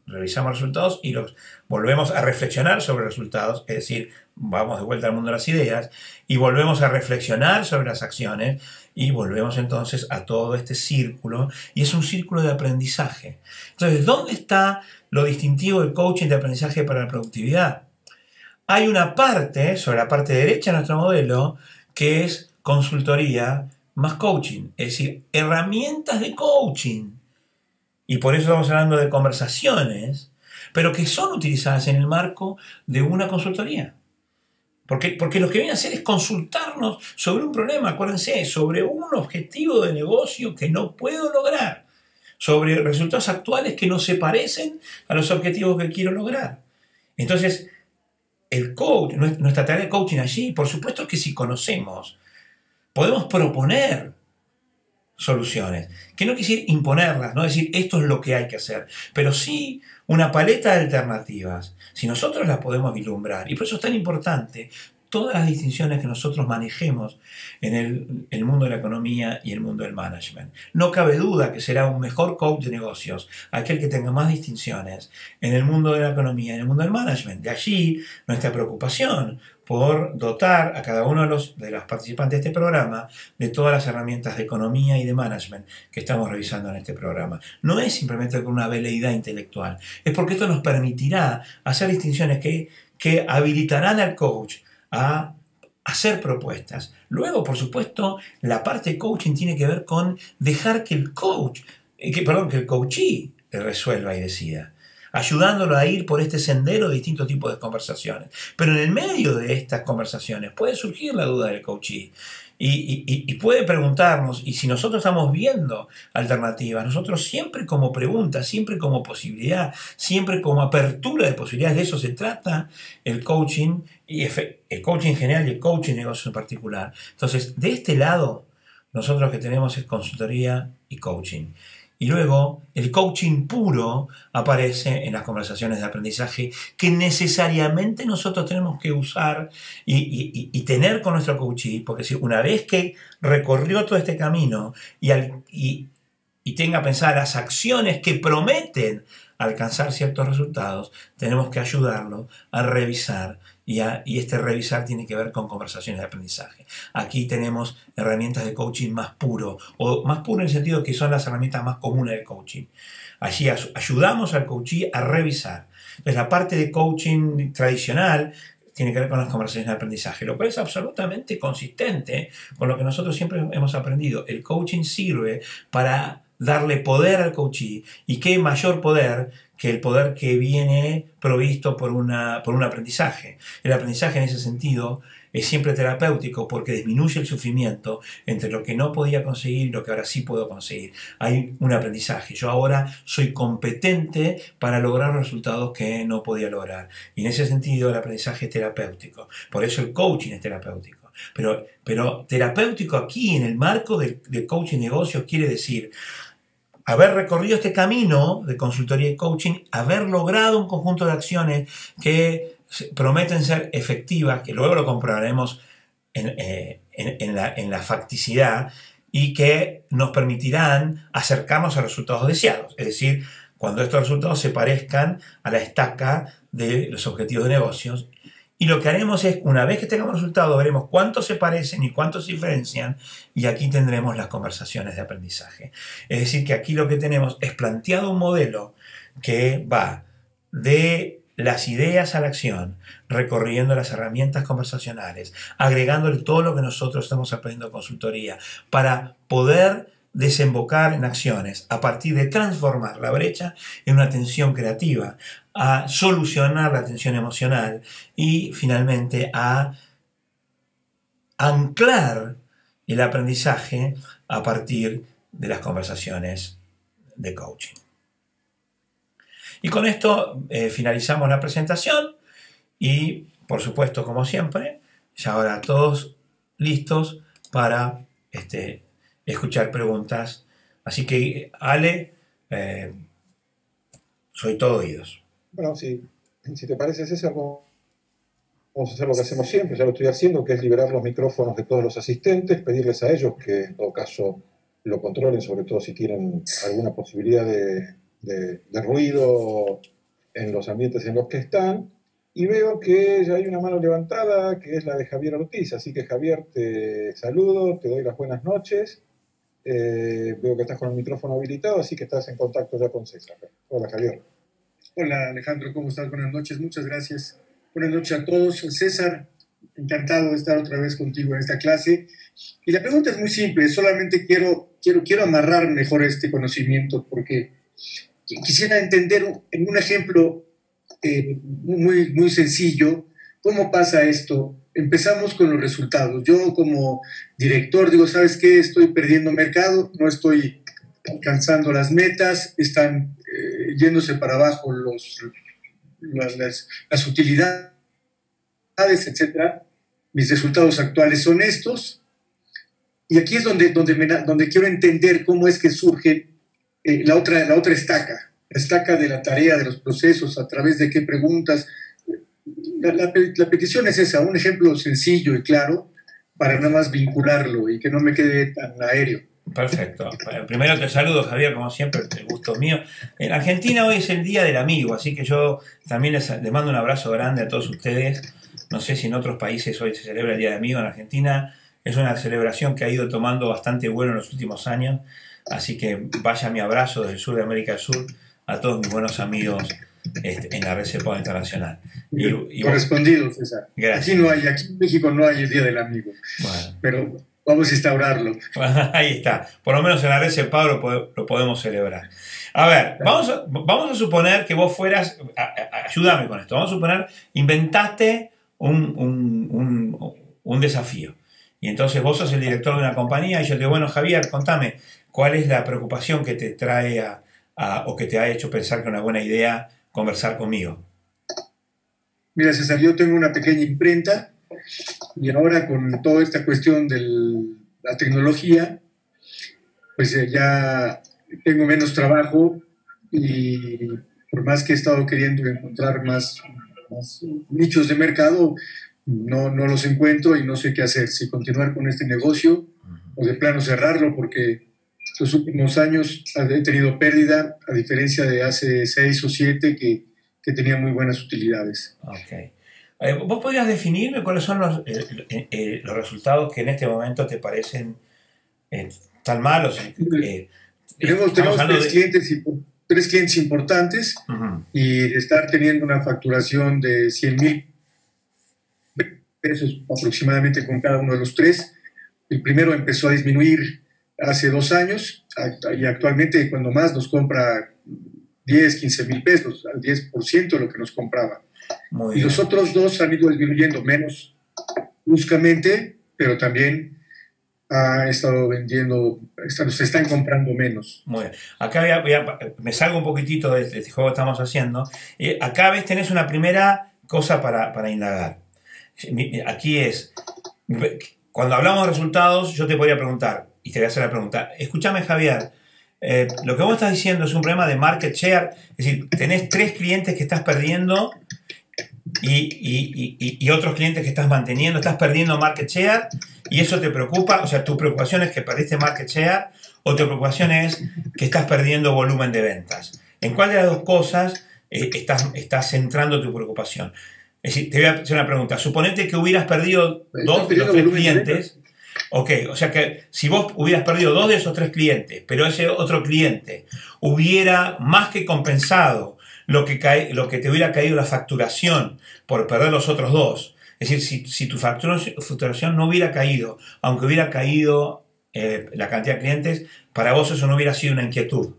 revisamos resultados y los volvemos a reflexionar sobre los resultados, es decir, vamos de vuelta al mundo de las ideas y volvemos a reflexionar sobre las acciones y volvemos entonces a todo este círculo, y es un círculo de aprendizaje. Entonces, ¿dónde está lo distintivo del coaching de aprendizaje para la productividad? Hay una parte, sobre la parte derecha de nuestro modelo, que es consultoría más coaching, es decir, herramientas de coaching. Y por eso estamos hablando de conversaciones, pero que son utilizadas en el marco de una consultoría. Porque lo que viene a hacer es consultarnos sobre un problema, acuérdense, sobre un objetivo de negocio que no puedo lograr, sobre resultados actuales que no se parecen a los objetivos que quiero lograr. Entonces, el coach, nuestra tarea de coaching allí, por supuesto que si conocemos, podemos proponer soluciones, que no quisiera imponerlas, no decir esto es lo que hay que hacer, pero sí una paleta de alternativas, si nosotros las podemos vislumbrar. Y por eso es tan importante todas las distinciones que nosotros manejemos en el mundo de la economía y el mundo del management. No cabe duda que será un mejor coach de negocios aquel que tenga más distinciones en el mundo de la economía y en el mundo del management. De allí nuestra preocupación por dotar a cada uno de los participantes de este programa de todas las herramientas de economía y de management que estamos revisando en este programa. No es simplemente con una veleidad intelectual, es porque esto nos permitirá hacer distinciones que habilitarán al coach a hacer propuestas. Luego, por supuesto, la parte de coaching tiene que ver con dejar que el coachee resuelva y decida, ayudándolo a ir por este sendero de distintos tipos de conversaciones. Pero en el medio de estas conversaciones puede surgir la duda del coachee y puede preguntarnos, y si nosotros estamos viendo alternativas, nosotros siempre como pregunta, siempre como posibilidad, siempre como apertura de posibilidades, de eso se trata el coaching, y el coaching en general y el coaching de negocios en particular. Entonces, de este lado, nosotros lo que tenemos es consultoría y coaching. Y luego el coaching puro aparece en las conversaciones de aprendizaje que necesariamente nosotros tenemos que usar y tener con nuestro coachee, porque si una vez que recorrió todo este camino y tenga pensar las acciones que prometen alcanzar ciertos resultados, tenemos que ayudarlo a revisar. Y este revisar tiene que ver con conversaciones de aprendizaje. Aquí tenemos herramientas de coaching más puro, o más puro en el sentido que son las herramientas más comunes del coaching. Allí ayudamos al coachee a revisar. Entonces, la parte de coaching tradicional tiene que ver con las conversaciones de aprendizaje, lo cual es absolutamente consistente con lo que nosotros siempre hemos aprendido. El coaching sirve para darle poder al coachee, y qué mayor poder que el poder que viene provisto por un aprendizaje. El aprendizaje en ese sentido es siempre terapéutico porque disminuye el sufrimiento entre lo que no podía conseguir y lo que ahora sí puedo conseguir. Hay un aprendizaje. Yo ahora soy competente para lograr los resultados que no podía lograr. Y en ese sentido el aprendizaje es terapéutico. Por eso el coaching es terapéutico. Pero terapéutico aquí en el marco del coaching de negocios quiere decir haber recorrido este camino de consultoría y coaching, haber logrado un conjunto de acciones que prometen ser efectivas, que luego lo comprobaremos en la facticidad y que nos permitirán acercarnos a resultados deseados. Es decir, cuando estos resultados se parezcan a la estaca de los objetivos de negocios. Y lo que haremos es, una vez que tengamos resultados, veremos cuántos se parecen y cuántos se diferencian, y aquí tendremos las conversaciones de aprendizaje. Es decir, que aquí lo que tenemos es planteado un modelo que va de las ideas a la acción, recorriendo las herramientas conversacionales, agregándole todo lo que nosotros estamos aprendiendo en consultoría, para poder desembocar en acciones a partir de transformar la brecha en una atención creativa, a solucionar la tensión emocional y finalmente a anclar el aprendizaje a partir de las conversaciones de coaching. Y con esto finalizamos la presentación y, por supuesto, como siempre, ya ahora todos listos para escuchar preguntas. Así que, Ale, soy todo oídos. Bueno, si te parece, César, vamos a hacer lo que hacemos siempre, ya lo estoy haciendo, que es liberar los micrófonos de todos los asistentes, pedirles a ellos que en todo caso lo controlen, sobre todo si tienen alguna posibilidad de ruido en los ambientes en los que están. Y veo que ya hay una mano levantada, que es la de Javier Ortiz. Así que, Javier, te saludo, te doy las buenas noches. Veo que estás con el micrófono habilitado, así que estás en contacto ya con César. Hola, Javier. Hola, Alejandro, ¿cómo estás? Buenas noches, muchas gracias. Buenas noches a todos. César, encantado de estar otra vez contigo en esta clase. Y la pregunta es muy simple, solamente quiero amarrar mejor este conocimiento porque quisiera entender en un ejemplo muy sencillo cómo pasa esto. Empezamos con los resultados. Yo como director digo, ¿sabes qué? Estoy perdiendo mercado, no estoy alcanzando las metas, están yéndose para abajo las utilidades, etcétera. Mis resultados actuales son estos. Y aquí es donde quiero entender cómo es que surge la otra estaca, la estaca de la tarea, de los procesos, a través de qué preguntas. La petición es esa, un ejemplo sencillo y claro para nada más vincularlo y que no me quede tan aéreo. Perfecto. Primero te saludo, Javier, como siempre, el gusto mío. En Argentina hoy es el Día del Amigo, así que yo también les mando un abrazo grande a todos ustedes. No sé si en otros países hoy se celebra el Día del Amigo. En Argentina es una celebración que ha ido tomando bastante vuelo en los últimos años, así que vaya mi abrazo desde el sur de América del Sur a todos mis buenos amigos en la red CEPOA Internacional. Y correspondido, César. Gracias. Aquí en México no hay el Día del Amigo, bueno, pero vamos a instaurarlo. Ahí está. Por lo menos en la red CEPOA lo podemos celebrar. A ver, vamos a suponer que vos fueras, ayúdame con esto, vamos a suponer, inventaste un desafío. Y entonces vos sos el director de una compañía y yo te digo, bueno, Javier, contame, ¿cuál es la preocupación que te trae o que te ha hecho pensar que es una buena idea conversar conmigo? Mira, César, yo tengo una pequeña imprenta y ahora con toda esta cuestión de la tecnología, pues ya tengo menos trabajo y por más que he estado queriendo encontrar más nichos de mercado, no los encuentro y no sé qué hacer, si continuar con este negocio o de plano cerrarlo, porque los últimos años he tenido pérdida, a diferencia de hace 6 o 7 que tenía muy buenas utilidades. Okay. ¿Vos podrías definirme cuáles son los resultados que en este momento te parecen tan malos? Tenemos tres clientes importantes y de estar teniendo una facturación de 100,000 pesos aproximadamente con cada uno de los tres. El primero empezó a disminuir hace 2 años y actualmente cuando más nos compra 10, 15,000 pesos, al 10% de lo que nos compraba. Y los otros 2 han ido disminuyendo menos bruscamente, pero también ha estado vendiendo, se están comprando menos. Muy bien. Acá me salgo un poquitito de este juego que estamos haciendo. Acá ves, tenés una primera cosa para indagar. Aquí es, cuando hablamos de resultados, yo te podría preguntar, y te voy a hacer la pregunta, escúchame Javier, lo que vos estás diciendo es un problema de market share, es decir, tenés 3 clientes que estás perdiendo y otros clientes que estás manteniendo, estás perdiendo market share y eso te preocupa, o sea, tu preocupación es que perdiste market share o tu preocupación es que estás perdiendo volumen de ventas. ¿En cuál de las dos cosas estás centrando tu preocupación? Es decir, te voy a hacer una pregunta. Suponete que hubieras perdido 2 de los 3 clientes. Ok, o sea que si vos hubieras perdido 2 de esos 3 clientes, pero ese otro cliente hubiera más que compensado lo que te hubiera caído la facturación por perder los otros 2. Es decir, si tu facturación no hubiera caído, aunque hubiera caído la cantidad de clientes, para vos eso no hubiera sido una inquietud.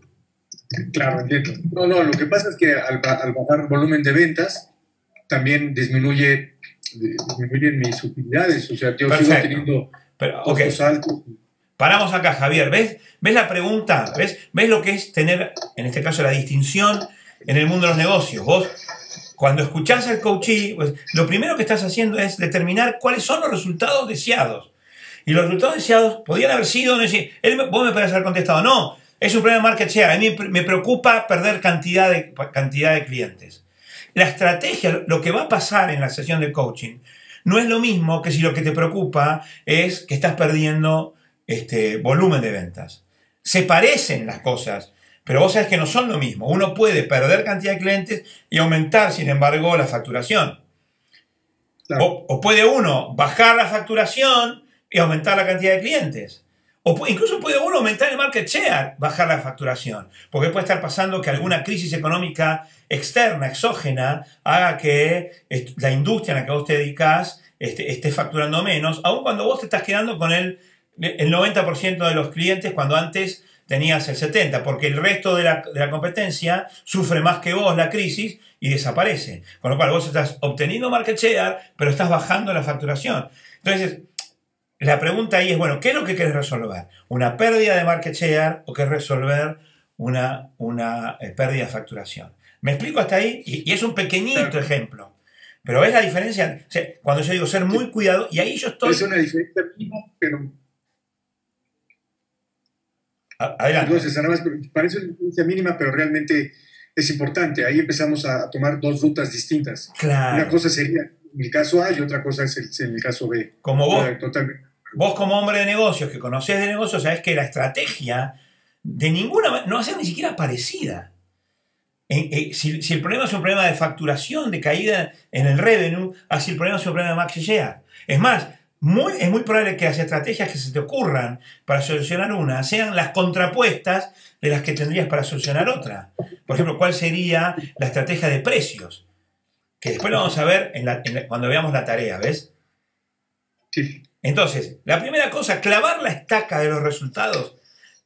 Claro, entiendo. No, lo que pasa es que al bajar volumen de ventas, también disminuyen mis utilidades. O sea, yo sigo teniendo costos altos. Paramos acá, Javier. ¿Ves la pregunta? ¿Ves lo que es tener, en este caso, la distinción en el mundo de los negocios? Vos, cuando escuchás al coachee, pues, lo primero que estás haciendo es determinar cuáles son los resultados deseados. Y los resultados deseados podrían haber sido, no decir, vos me podrías haber contestado, no, es un problema de market share, a mí me preocupa perder cantidad de clientes. La estrategia, lo que va a pasar en la sesión de coaching, no es lo mismo que si lo que te preocupa es que estás perdiendo volumen de ventas. Se parecen las cosas, pero vos sabés que no son lo mismo. Uno puede perder cantidad de clientes y aumentar, sin embargo, la facturación. Claro. O puede uno bajar la facturación y aumentar la cantidad de clientes. O incluso puede uno aumentar el market share, bajar la facturación. Porque puede estar pasando que alguna crisis económica externa, exógena, haga que la industria en la que vos te dedicás esté facturando menos, aun cuando vos te estás quedando con el 90% de los clientes cuando antes tenías el 70%, porque el resto de la competencia sufre más que vos la crisis y desaparece. Con lo cual vos estás obteniendo market share, pero estás bajando la facturación. Entonces, la pregunta ahí es, bueno, ¿qué es lo que querés resolver? ¿Una pérdida de market share o querés resolver una pérdida de facturación? ¿Me explico hasta ahí? Y es un pequeñito ejemplo. Pero ¿ves la diferencia? O sea, cuando yo digo ser muy cuidadoso, y ahí yo estoy... Es una diferencia mínima, pero... Adelante. Entonces, nada más, parece una diferencia mínima, pero realmente es importante. Ahí empezamos a tomar 2 rutas distintas. Claro. Una cosa sería en el caso A y otra cosa es en el caso B. Como vos, totalmente. Vos como hombre de negocios, que conocés de negocios, sabés que la estrategia de ninguna manera no va a ser ni siquiera parecida. Si el problema es un problema de facturación, de caída en el revenue, así el problema es un problema de market share. Es más, es muy probable que las estrategias que se te ocurran para solucionar una sean las contrapuestas de las que tendrías para solucionar otra. Por ejemplo, ¿cuál sería la estrategia de precios? Que después lo vamos a ver cuando veamos la tarea, ¿ves? Sí. Entonces, la primera cosa, clavar la estaca de los resultados,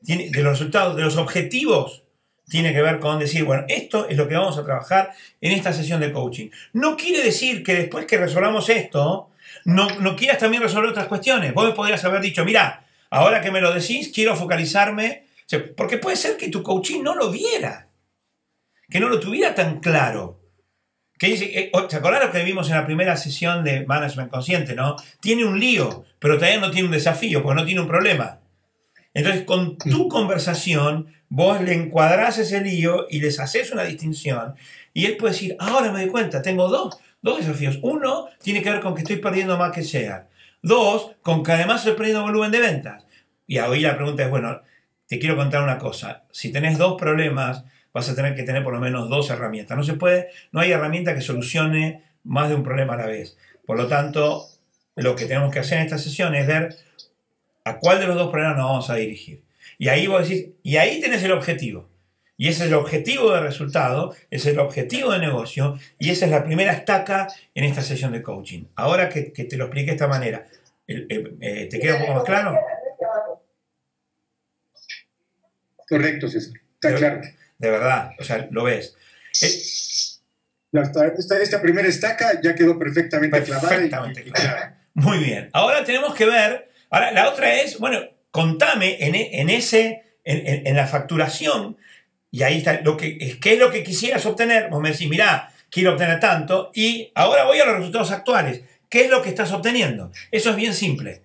de los objetivos, tiene que ver con decir, bueno, esto es lo que vamos a trabajar en esta sesión de coaching. No quiere decir que después que resolvamos esto, no quieras también resolver otras cuestiones. Vos me podrías haber dicho, mira, ahora que me lo decís, quiero focalizarme, porque puede ser que tu coaching no lo viera, que no lo tuviera tan claro. Que dice, ¿te acordás lo que vimos en la primera sesión de Management Consciente, no? Tiene un lío, pero todavía no tiene un desafío, porque no tiene un problema. Entonces, con tu conversación, vos le encuadrás ese lío y les haces una distinción. Y él puede decir, ahora me doy cuenta, tengo dos desafíos. Uno tiene que ver con que estoy perdiendo market share. 2, con que además estoy perdiendo volumen de ventas. Y ahí la pregunta es, bueno, te quiero contar una cosa. Si tenés 2 problemas, vas a tener que tener por lo menos 2 herramientas. No hay herramienta que solucione más de un problema a la vez. Por lo tanto, lo que tenemos que hacer en esta sesión es ver a cuál de los 2 problemas nos vamos a dirigir. Y ahí vos decís, y ahí tenés el objetivo. Y ese es el objetivo de resultado, ese es el objetivo de negocio, y esa es la primera estaca en esta sesión de coaching. Ahora que te lo expliqué de esta manera, ¿te queda un poco más claro? Correcto, César. Está claro. De verdad, o sea, lo ves. Esta primera estaca ya quedó perfectamente clavada. Clara. Muy bien. Ahora tenemos que ver, ahora la otra es, bueno, contame en la facturación, y ahí está, ¿qué es lo que quisieras obtener? Vos me decís, mirá, quiero obtener tanto, y ahora voy a los resultados actuales. ¿Qué es lo que estás obteniendo? Eso es bien simple.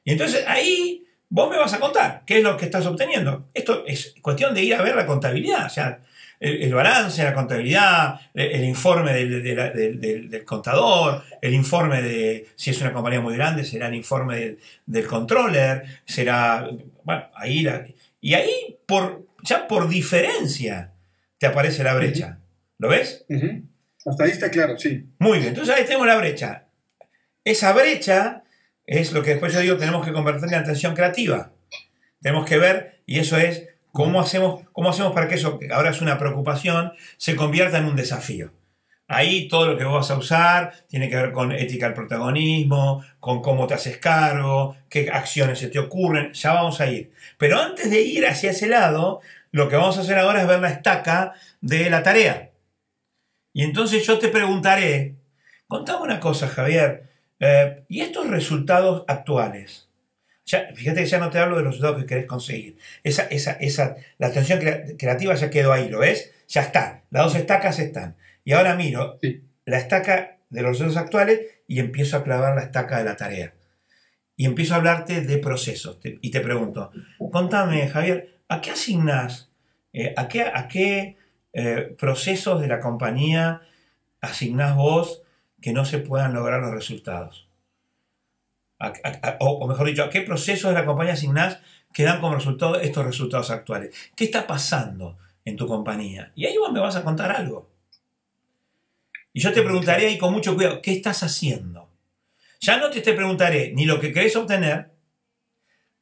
Y entonces ahí vos me vas a contar qué es lo que estás obteniendo. Esto es cuestión de ir a ver la contabilidad, o sea, el balance, la contabilidad, el informe del contador, el informe de, si es una compañía muy grande, será el informe del controller, será, bueno, ahí, y ahí ya por diferencia te aparece la brecha. ¿Lo ves? Hasta ahí está claro, sí. Muy bien, entonces ahí tenemos la brecha. Esa brecha es lo que después yo digo, tenemos que convertirla en atención creativa. Tenemos que ver, y eso es, ¿cómo hacemos para que eso, que ahora es una preocupación, se convierta en un desafío? Ahí todo lo que vos vas a usar tiene que ver con ética del protagonismo, con cómo te haces cargo, qué acciones se te ocurren, ya vamos a ir. Pero antes de ir hacia ese lado, lo que vamos a hacer ahora es ver la estaca de la tarea. Y entonces yo te preguntaré, contame una cosa, Javier, ¿y estos resultados actuales? Ya, fíjate que ya no te hablo de los resultados que querés conseguir. La atención creativa ya quedó ahí, ¿lo ves? Ya está, las dos estacas están. Y ahora miro la estaca de los resultados actuales y empiezo a clavar la estaca de la tarea. Y empiezo a hablarte de procesos. Y te pregunto, contame, Javier, ¿a qué asignás? ¿A qué procesos de la compañía asignás vos que no se puedan lograr los resultados? O mejor dicho, ¿a qué procesos de la compañía asignás que dan como resultado estos resultados actuales? ¿Qué está pasando en tu compañía? Y ahí vos me vas a contar algo. Y yo te preguntaré ahí con mucho cuidado, ¿qué estás haciendo? Ya no te preguntaré ni lo que querés obtener,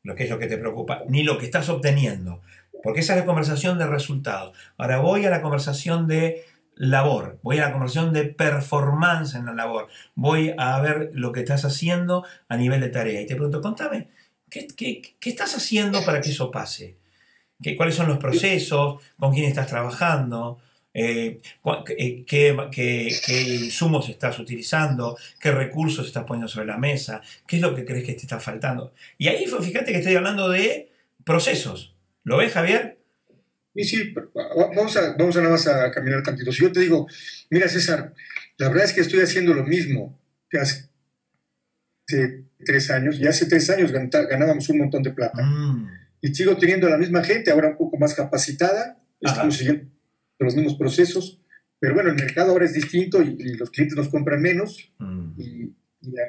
lo que es lo que te preocupa, ni lo que estás obteniendo, porque esa es la conversación de resultados. Ahora voy a la conversación de labor, voy a la conversación de performance en la labor, voy a ver lo que estás haciendo a nivel de tarea. Y te pregunto, contame, ¿qué estás haciendo para que eso pase? ¿Cuáles son los procesos? ¿Con quién estás trabajando? ¿Qué insumos estás utilizando? ¿Qué recursos estás poniendo sobre la mesa? ¿Qué es lo que crees que te está faltando? Y ahí fíjate que estoy hablando de procesos. ¿Lo ves, Javier? Sí, vamos a nada más a caminar tantito. Si yo te digo, mira, César, la verdad es que estoy haciendo lo mismo que hace 3 años, y hace 3 años ganábamos un montón de plata. Y sigo teniendo a la misma gente, ahora un poco más capacitada, estamos siguiendo los mismos procesos, pero bueno, el mercado ahora es distinto y los clientes nos compran menos, y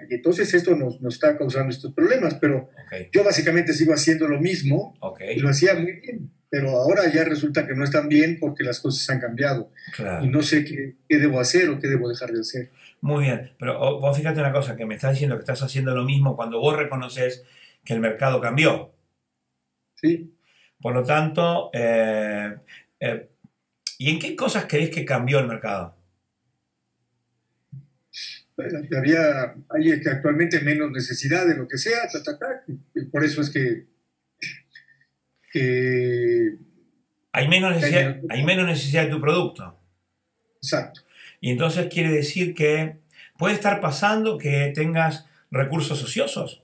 entonces esto nos está causando estos problemas, pero yo básicamente sigo haciendo lo mismo, y lo hacía muy bien, pero ahora ya resulta que no están bien porque las cosas han cambiado. Claro. Y no sé qué debo hacer o qué debo dejar de hacer. Muy bien, pero vos fíjate una cosa, que me estás diciendo que estás haciendo lo mismo cuando vos reconoces que el mercado cambió. Sí. Por lo tanto, ¿y en qué cosas crees que cambió el mercado? Bueno, hay actualmente menos necesidad de lo que sea, y por eso es que hay menos necesidad de tu producto. Exacto. Y entonces quiere decir que puede estar pasando que tengas recursos ociosos.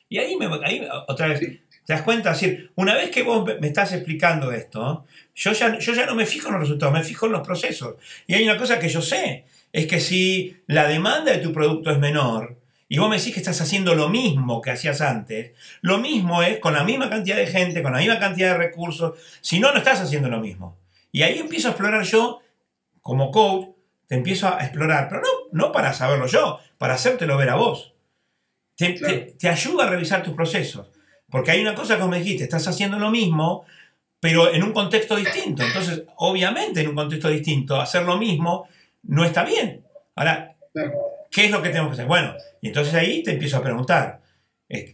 Y ahí otra vez, ¿sí? ¿Te das cuenta? Es decir, una vez que vos me estás explicando esto, yo ya no me fijo en los resultados, me fijo en los procesos. Y hay una cosa que yo sé, es que si la demanda de tu producto es menor, y vos me decís que estás haciendo lo mismo que hacías antes, lo mismo es con la misma cantidad de gente, con la misma cantidad de recursos, si no, no estás haciendo lo mismo. Y ahí empiezo a explorar yo, como coach, te empiezo a explorar, pero no para saberlo yo, para hacértelo ver a vos. Te ayuda a revisar tus procesos. Porque hay una cosa que vos me dijiste, estás haciendo lo mismo, pero en un contexto distinto. Entonces, obviamente, en un contexto distinto, hacer lo mismo no está bien. Ahora, ¿qué es lo que tenemos que hacer? Bueno, y entonces ahí te empiezo a preguntar,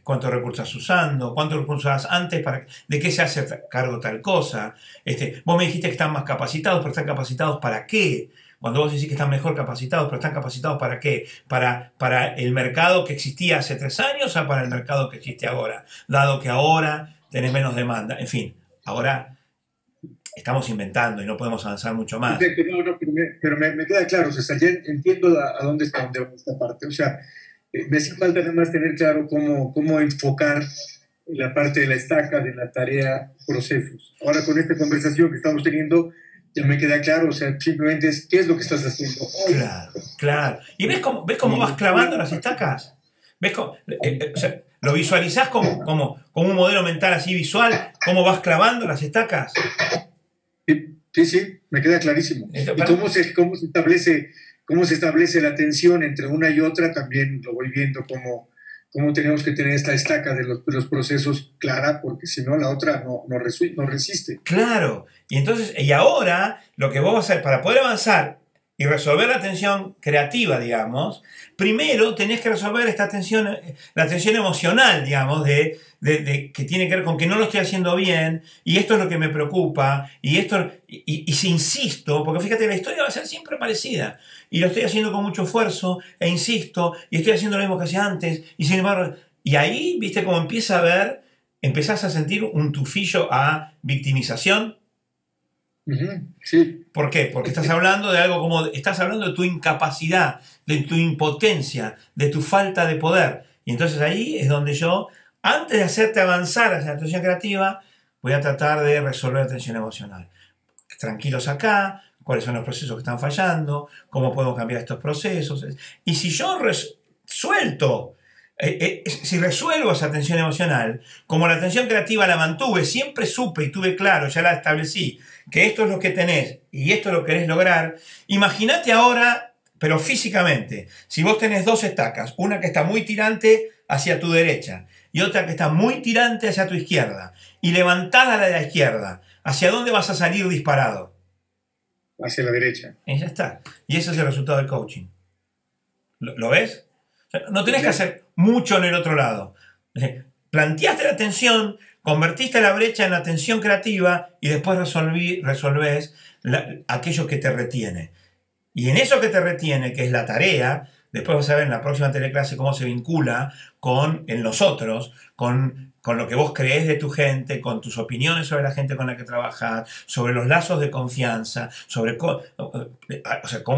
¿cuántos recursos estás usando? ¿Cuántos recursos usabas antes? ¿De qué se hace cargo tal cosa? Vos me dijiste que están más capacitados, pero ¿están capacitados para qué? Cuando vos decís que están mejor capacitados, pero ¿están capacitados para qué? ¿Para el mercado que existía hace 3 años o para el mercado que existe ahora? Dado que ahora tenés menos demanda. En fin, ahora estamos inventando y no podemos avanzar mucho más. Perfecto, pero me queda claro, César, ya entiendo a dónde está esta parte. O sea, me hace falta además tener claro cómo enfocar la parte de la estaca, de la tarea, procesos. Ahora con esta conversación que estamos teniendo, ya me queda claro, o sea, simplemente es qué es lo que estás haciendo hoy. Claro, claro. ¿Y ves cómo vas clavando las estacas? ¿Ves cómo, o sea, lo visualizás como un modelo mental así visual? ¿Cómo vas clavando las estacas? Sí, me queda clarísimo. Y cómo se establece la tensión entre una y otra, también lo voy viendo cómo tenemos que tener esta estaca de los procesos clara, porque si no la otra no resiste. Claro. Y ahora lo que vos vas a hacer para poder avanzar y resolver la tensión creativa, digamos, primero tenés que resolver la tensión emocional, digamos, de que tiene que ver con que no lo estoy haciendo bien, y esto es lo que me preocupa, y si insisto, porque fíjate, la historia va a ser siempre parecida, y lo estoy haciendo con mucho esfuerzo, e insisto, y estoy haciendo lo mismo que hacía antes, y sin embargo, y ahí, viste, cómo empezás a sentir un tufillo a victimización. Sí. ¿Por qué? Porque estás hablando de algo estás hablando de tu incapacidad, de tu impotencia, de tu falta de poder. Y entonces ahí es donde yo, antes de hacerte avanzar hacia la tensión creativa, voy a tratar de resolver la tensión emocional. Tranquilos acá, cuáles son los procesos que están fallando, cómo podemos cambiar estos procesos. Y si yo suelto, si resuelvo esa tensión emocional, como la tensión creativa la mantuve, siempre supe y tuve claro, ya la establecí, que esto es lo que tenés y esto lo querés lograr, imagínate ahora, pero físicamente, si vos tenés dos estacas, una que está muy tirante hacia tu derecha y otra que está muy tirante hacia tu izquierda, y levantada la de la izquierda, ¿hacia dónde vas a salir disparado? Hacia la derecha. Y ya está. Y ese es el resultado del coaching. ¿Lo ves? O sea, no tenés que hacer mucho en el otro lado. Planteaste la tensión, convertiste la brecha en la tensión creativa y después resolvés aquello que te retiene. Y en eso que te retiene, que es la tarea, después vas a ver en la próxima teleclase cómo se vincula con el nosotros, con lo que vos creés de tu gente, con tus opiniones sobre la gente con la que trabajas, sobre los lazos de confianza, sobre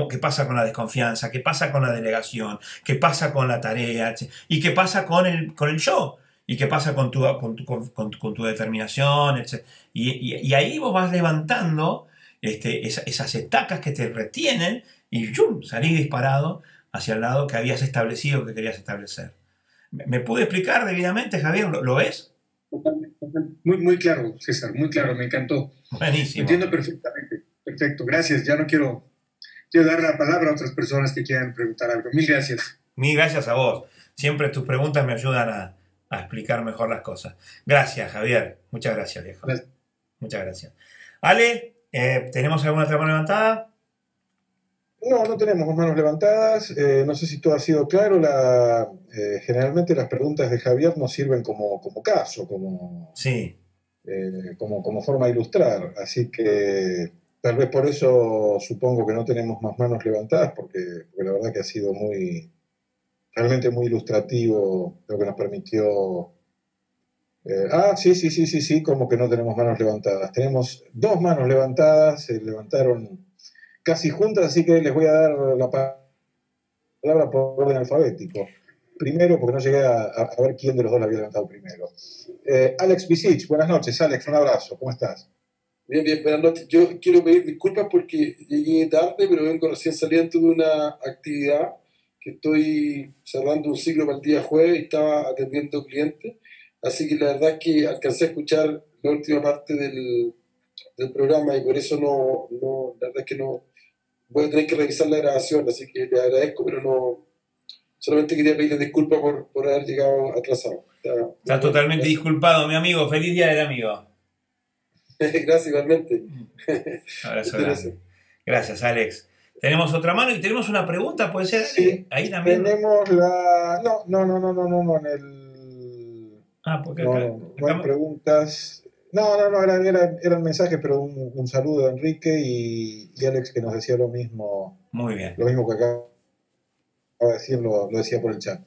qué pasa con la desconfianza, qué pasa con la delegación, qué pasa con la tarea, y qué pasa con el yo, y qué pasa con tu determinación, etc. Y ahí vos vas levantando esas estacas que te retienen y ¡yum!, salís disparado hacia el lado que habías establecido, que querías establecer. ¿Me pude explicar debidamente, Javier? ¿Lo ves? Muy, muy claro, César, muy claro, me encantó. Buenísimo. Entiendo perfectamente. Perfecto, gracias. Ya no quiero dar la palabra a otras personas que quieran preguntar algo. Mil gracias. Mil gracias a vos. Siempre tus preguntas me ayudan a explicar mejor las cosas. Gracias, Javier. Muchas gracias, viejo. Gracias. Muchas gracias. Ale, ¿tenemos alguna otra mano levantada? No tenemos manos levantadas. No sé si todo ha sido claro. Generalmente las preguntas de Javier nos sirven como caso, Sí. como forma de ilustrar. Así que tal vez por eso supongo que no tenemos más manos levantadas, porque la verdad que ha sido realmente muy ilustrativo lo que nos permitió. Sí, como que no tenemos manos levantadas. Tenemos dos manos levantadas, se levantaron casi juntas, así que les voy a dar la palabra por orden alfabético. Primero, porque no llegué a ver quién de los dos la había levantado primero. Alex Visich, buenas noches, Alex, un abrazo, ¿cómo estás? Bien, buenas noches. Yo quiero pedir disculpas porque llegué tarde, pero vengo recién saliendo de una actividad que estoy cerrando un ciclo para el día jueves y estaba atendiendo clientes. Así que la verdad es que alcancé a escuchar la última parte del programa y por eso la verdad es que no voy a tener que revisar la grabación, así que le agradezco, pero no, solamente quería pedirle disculpas por haber llegado atrasado. Está totalmente disculpado, mi amigo. Feliz Día del Amigo. Gracias, igualmente. Abrazo grande. Gracias, Alex. Tenemos otra mano y tenemos una pregunta, ¿puede ser? Sí, ahí también. Tenemos no, en el... Porque no hay preguntas. Eran mensajes, pero un saludo de Enrique y Alex, que nos decía lo mismo. Muy bien. Lo mismo que acaba de decir, lo decía por el chat.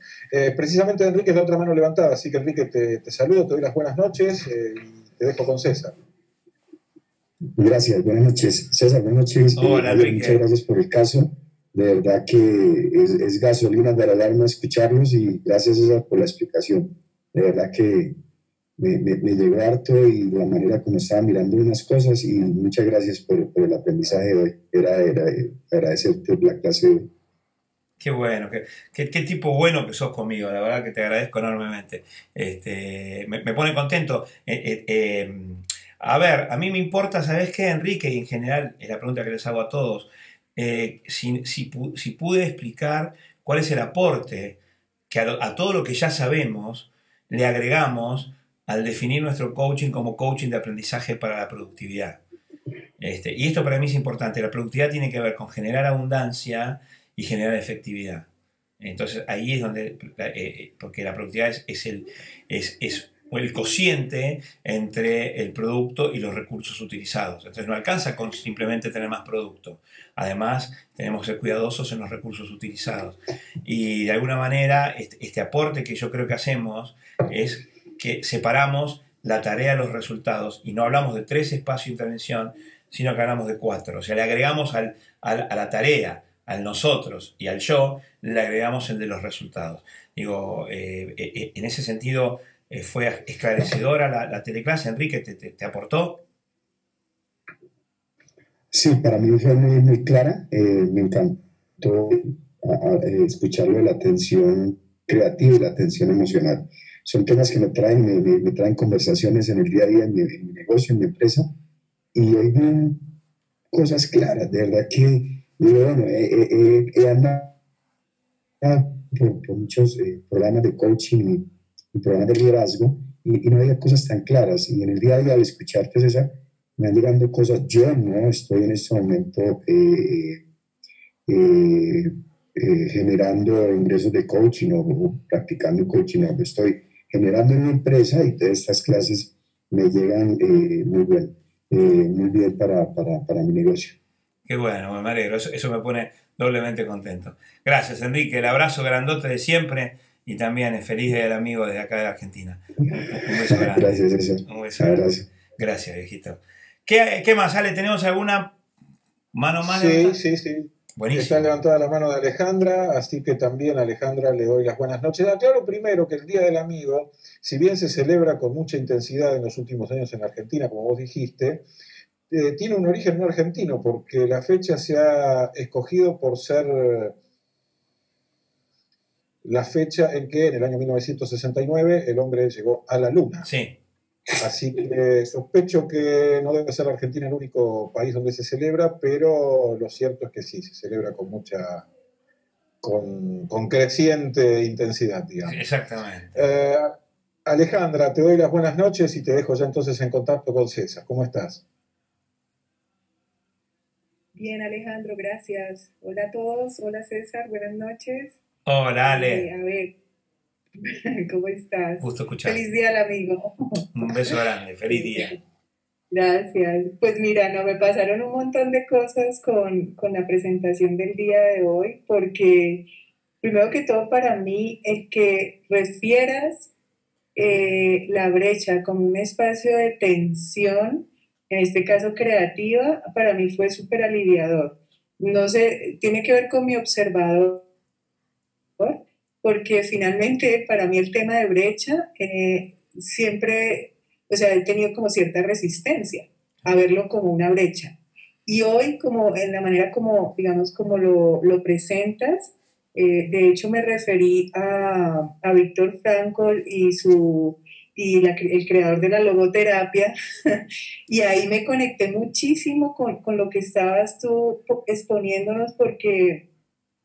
Precisamente Enrique es la otra mano levantada, así que Enrique te saludo, te doy las buenas noches y te dejo con César. Gracias, buenas noches. César, buenas noches. Hola, Javier, muchas Enrique. gracias por el caso. De verdad que es gasolina para darme a escucharlos y gracias, César, por la explicación. De verdad que me llegó harto y la manera como estaba mirando unas cosas y muchas gracias por el aprendizaje de hoy. Era agradecerte la clase de hoy. Qué bueno, qué tipo bueno que sos conmigo, la verdad que te agradezco enormemente. Me pone contento. A ver, a mí me importa, ¿sabes qué, Enrique? Y en general es la pregunta que les hago a todos. Si pude explicar cuál es el aporte que a todo lo que ya sabemos le agregamos al definir nuestro coaching como coaching de aprendizaje para la productividad. Y esto para mí es importante. La productividad tiene que ver con generar abundancia y generar efectividad. Entonces ahí es donde, porque la productividad es el cociente entre el producto y los recursos utilizados. Entonces no alcanza con simplemente tener más producto. Además, tenemos que ser cuidadosos en los recursos utilizados. Y de alguna manera, este aporte que yo creo que hacemos es que separamos la tarea de los resultados y no hablamos de 3 espacios de intervención, sino que hablamos de 4. O sea, le agregamos a la tarea, al nosotros y al yo, le agregamos el de los resultados. Digo, en ese sentido fue esclarecedora la teleclase. Enrique, ¿te aportó? Sí, para mí fue muy clara. Me encantó escucharlo de la atención creativa y la atención emocional. Son temas que me traen conversaciones en el día a día, en mi negocio, en mi empresa, y hoy ven cosas claras. De verdad que, digo, bueno, he andado por muchos programas de coaching y programas de liderazgo y no había cosas tan claras. Y en el día a día de escucharte, César, me van llegando cosas. Yo no estoy en este momento eh, generando ingresos de coaching o practicando coaching, no, estoy generando en una empresa y todas estas clases me llegan muy bien para mi negocio. Qué bueno, me alegro. Eso me pone doblemente contento. Gracias, Enrique. El abrazo grandote de siempre y también feliz día del amigo desde acá de Argentina. Un beso grande. Gracias, César. Un beso grande. Gracias, viejito. ¿Qué más, Ale? ¿Tenemos alguna mano más? Sí. Buenísimo. Está levantada la mano de Alejandra, así que también a Alejandra le doy las buenas noches. Aclaro primero que el Día del Amigo, si bien se celebra con mucha intensidad en los últimos años en Argentina, como vos dijiste, tiene un origen no argentino, porque la fecha se ha escogido por ser la fecha en que en el año 1969 el hombre llegó a la Luna. Sí. Así que sospecho que no debe ser Argentina el único país donde se celebra, pero lo cierto es que sí, se celebra con creciente intensidad, digamos. Exactamente. Alejandra, te doy las buenas noches y te dejo ya entonces en contacto con César. ¿Cómo estás? Bien, Alejandro, gracias. Hola a todos, hola César, buenas noches. Hola, Ale. A ver, ¿cómo estás? Gusto escuchar. Feliz día al amigo. Un beso grande, feliz día. Gracias. Pues mira, no, me pasaron un montón de cosas con la presentación del día de hoy, porque primero que todo para mí el que refieras la brecha como un espacio de tensión, en este caso creativa, para mí fue súper aliviador. No sé, tiene que ver con mi observador, porque finalmente para mí el tema de brecha siempre, o sea, he tenido como cierta resistencia a verlo como una brecha. Y hoy, como en la manera como, digamos, como lo presentas, de hecho me referí a Víctor Frankl el creador de la logoterapia, y ahí me conecté muchísimo con lo que estabas tú exponiéndonos, porque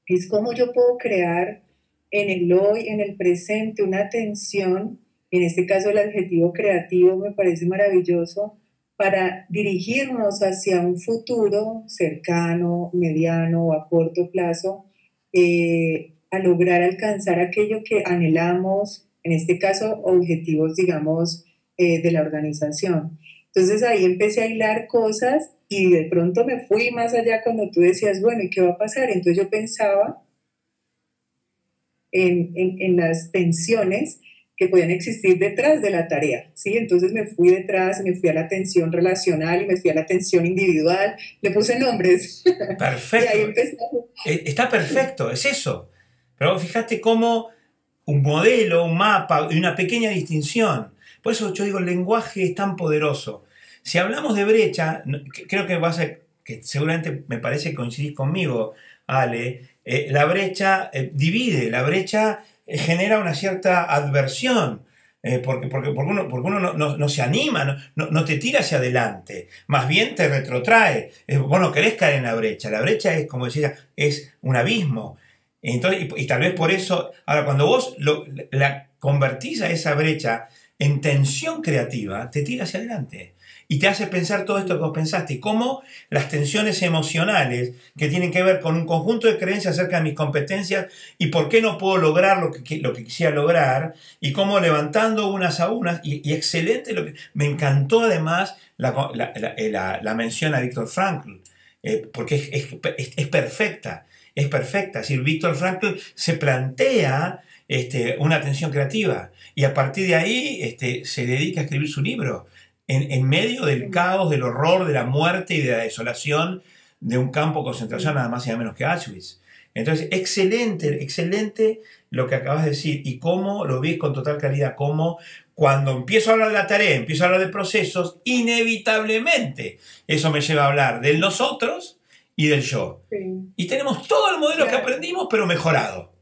es como yo puedo crear en el hoy, en el presente, una atención, en este caso el adjetivo creativo me parece maravilloso, para dirigirnos hacia un futuro cercano, mediano o a corto plazo, a lograr alcanzar aquello que anhelamos, en este caso objetivos, digamos, de la organización. Entonces ahí empecé a hilar cosas y de pronto me fui más allá cuando tú decías, bueno, ¿y qué va a pasar? Entonces yo pensaba en las tensiones que podían existir detrás de la tarea, ¿sí? Entonces me fui detrás, me fui a la atención relacional y me fui a la atención individual, le puse nombres. Perfecto. Y ahí empecé. Está perfecto, es eso. Pero fíjate cómo un modelo, un mapa y una pequeña distinción. Por eso yo digo, el lenguaje es tan poderoso. Si hablamos de brecha, creo que seguramente me parece que coincidís conmigo, Ale, la brecha divide, la brecha genera una cierta adversión, porque uno no se anima, no te tira hacia adelante, más bien te retrotrae. Vos no querés caer en la brecha es, como decía, es un abismo. Entonces, y tal vez por eso, ahora cuando vos la convertís a esa brecha en tensión creativa, te tira hacia adelante. Y te hace pensar todo esto que vos pensaste, cómo las tensiones emocionales que tienen que ver con un conjunto de creencias acerca de mis competencias y por qué no puedo lograr lo que quisiera lograr, y cómo levantando unas a unas, y excelente, me encantó además la mención a Viktor Frankl, porque es perfecta, es perfecta. Es decir, Viktor Frankl se plantea una tensión creativa y a partir de ahí se dedica a escribir su libro. En medio del caos, del horror, de la muerte y de la desolación de un campo de concentración nada más y nada menos que Auschwitz. Entonces, excelente, excelente lo que acabas de decir y cómo lo ves con total claridad, cómo cuando empiezo a hablar de la tarea, empiezo a hablar de procesos, inevitablemente eso me lleva a hablar del nosotros y del yo. Sí. Y tenemos todo el modelo que aprendimos, pero mejorado.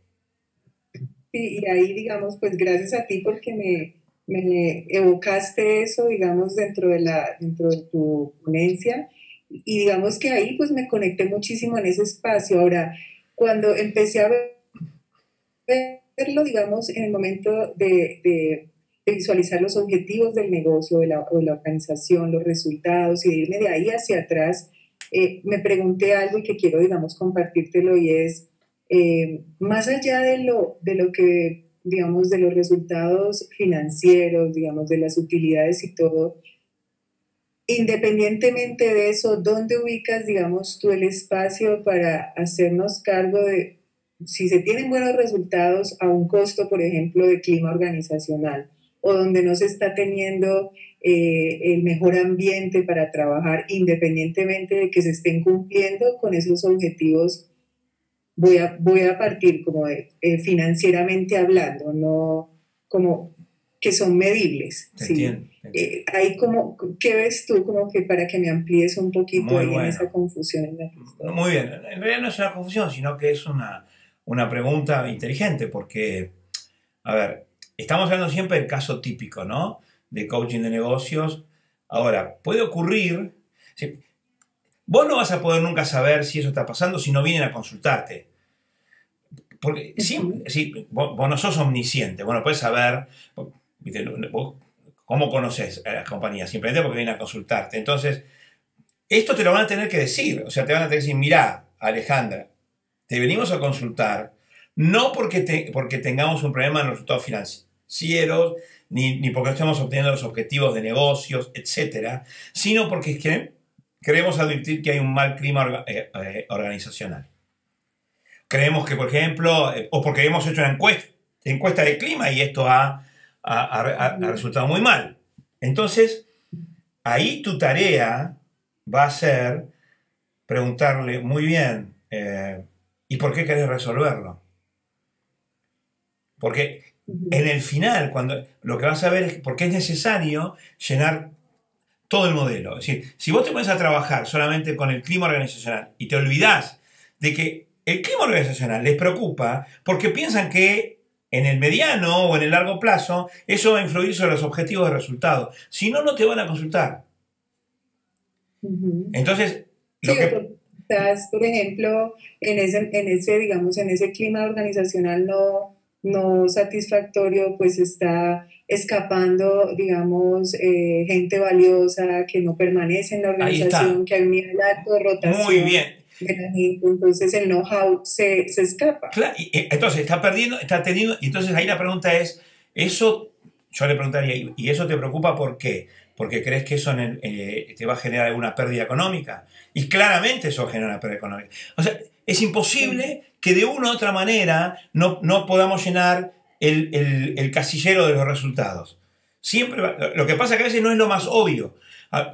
Sí, y ahí, digamos, pues gracias a ti porque me evocaste eso, digamos, dentro de tu ponencia, y digamos que ahí pues me conecté muchísimo en ese espacio. Ahora, cuando empecé a verlo, digamos, en el momento de visualizar los objetivos del negocio, de la organización, los resultados, y de irme de ahí hacia atrás, me pregunté algo y que quiero, digamos, compartírtelo, y es, más allá de lo que digamos, de los resultados financieros, digamos, de las utilidades y todo, independientemente de eso, ¿dónde ubicas, digamos, tú el espacio para hacernos cargo de si se tienen buenos resultados a un costo, por ejemplo, de clima organizacional, o donde no se está teniendo el mejor ambiente para trabajar, independientemente de que se estén cumpliendo con esos objetivos? Voy a partir como de financieramente hablando, no como que son medibles. ¿Sí? Ahí como, ¿qué ves tú como que para que me amplíes un poquito ahí en esa confusión en la que estoy? Muy bien, en realidad no es una confusión, sino que es una pregunta inteligente, porque, a ver, estamos hablando siempre del caso típico, ¿no? De coaching de negocios. Ahora, puede ocurrir, ¿sí? Vos no vas a poder nunca saber si eso está pasando si no vienen a consultarte. Porque sí, vos no sos omnisciente, vos no puedes saber, ¿viste? Vos, ¿cómo conoces a las compañías? Simplemente porque vienen a consultarte. Entonces, esto te lo van a tener que decir. O sea, te van a tener que decir, mirá, Alejandra, te venimos a consultar, no porque tengamos un problema en los resultados financieros, ni porque estemos obteniendo los objetivos de negocios, etcétera, sino porque queremos advertir que hay un mal clima organizacional. Creemos que, por ejemplo, o porque hemos hecho una encuesta de clima y esto ha resultado muy mal. Entonces, ahí tu tarea va a ser preguntarle muy bien, ¿y por qué querés resolverlo? Porque en el final, cuando lo que vas a ver es por qué es necesario llenar todo el modelo. Es decir, si vos te pones a trabajar solamente con el clima organizacional y te olvidás de que el clima organizacional les preocupa porque piensan que en el mediano o en el largo plazo eso va a influir sobre los objetivos de resultado. Si no, no te van a consultar. Entonces, sí, estás, por ejemplo, en ese, digamos, en ese clima organizacional no satisfactorio, pues está escapando, digamos, gente valiosa que no permanece en la organización, que hay un nivel alto de rotación. Muy bien. De la gente, entonces el know-how se escapa. Claro, entonces está teniendo, y entonces ahí la pregunta es, eso, yo le preguntaría, ¿y eso te preocupa por qué? ¿Porque crees que eso te va a generar alguna pérdida económica? Y claramente eso genera una pérdida económica. O sea, es imposible que de una u otra manera no podamos llenar el casillero de los resultados. Siempre lo que pasa es que a veces no es lo más obvio.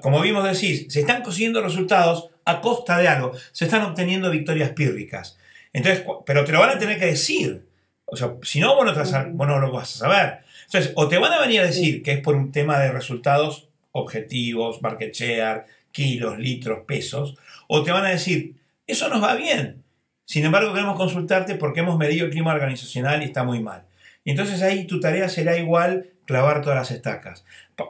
Como vimos decir, se están consiguiendo resultados a costa de algo, se están obteniendo victorias pírricas. Entonces, pero te lo van a tener que decir. O sea, si no, vos no lo vas a saber. Entonces, o te van a venir a decir que es por un tema de resultados objetivos, market share, kilos, litros, pesos, o te van a decir, eso nos va bien. Sin embargo, queremos consultarte porque hemos medido el clima organizacional y está muy mal. Y entonces ahí tu tarea será igual clavar todas las estacas,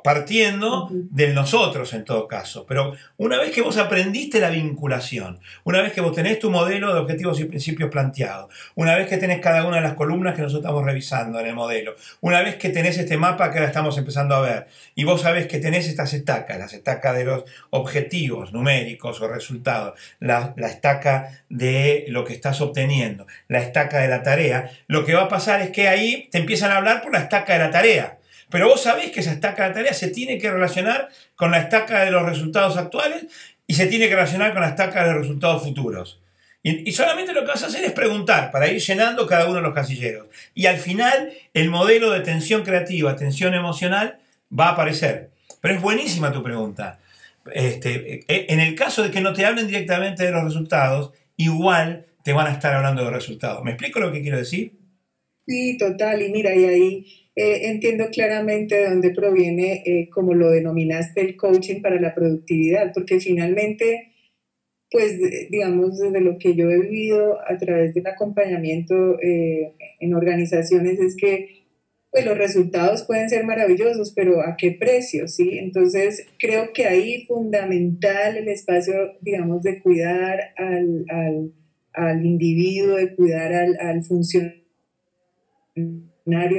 partiendo del nosotros en todo caso. Pero una vez que vos aprendiste la vinculación, una vez que vos tenés tu modelo de objetivos y principios planteado, una vez que tenés cada una de las columnas que nosotros estamos revisando en el modelo, una vez que tenés este mapa que ahora estamos empezando a ver, y vos sabés que tenés estas estacas, las estacas de los objetivos numéricos o resultados, la estaca de lo que estás obteniendo, la estaca de la tarea, lo que va a pasar es que ahí te empiezan a hablar por la estaca de la tarea. Pero vos sabés que esa estaca de la tarea se tiene que relacionar con la estaca de los resultados actuales y se tiene que relacionar con la estaca de los resultados futuros. Y solamente lo que vas a hacer es preguntar para ir llenando cada uno de los casilleros. Y al final el modelo de tensión creativa, tensión emocional va a aparecer. Pero es buenísima tu pregunta. En el caso de que no te hablen directamente de los resultados, igual te van a estar hablando de los resultados. ¿Me explico lo que quiero decir? Sí, total. Y mira, y ahí entiendo claramente de dónde proviene, como lo denominaste, el coaching para la productividad, porque finalmente, pues, digamos, desde lo que yo he vivido a través del acompañamiento en organizaciones, es que pues, los resultados pueden ser maravillosos, pero ¿a qué precio? ¿Sí? Entonces, creo que ahí fundamental el espacio, digamos, de cuidar al individuo, de cuidar al funcionario,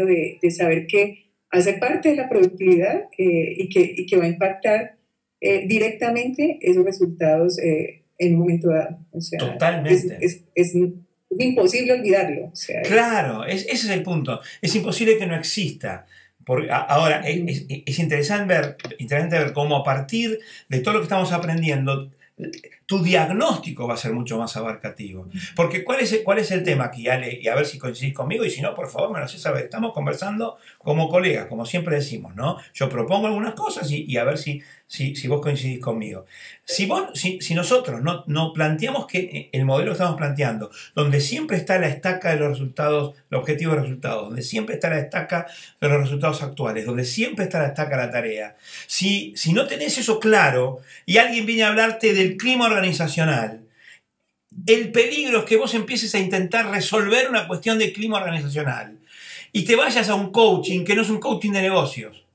de saber que hace parte de la productividad y que va a impactar directamente esos resultados en un momento dado. O sea, totalmente. Es imposible olvidarlo. O sea, claro, ese es el punto. Es imposible que no exista. Ahora, es interesante ver cómo a partir de todo lo que estamos aprendiendo, tu diagnóstico va a ser mucho más abarcativo. Porque ¿cuál es el tema aquí, Ale? Y a ver si coincidís conmigo, y si no, por favor, me lo haces saber. Estamos conversando como colegas, como siempre decimos, ¿no? Yo propongo algunas cosas y a ver si vos coincidís conmigo. Si nosotros no planteamos que el modelo que estamos planteando, donde siempre está la estaca de los resultados, el objetivo de resultados, donde siempre está la estaca de los resultados actuales, donde siempre está la estaca de la tarea, si no tenés eso claro y alguien viene a hablarte del clima organizacional, el peligro es que vos empieces a intentar resolver una cuestión de clima organizacional y te vayas a un coaching que no es un coaching de negocios.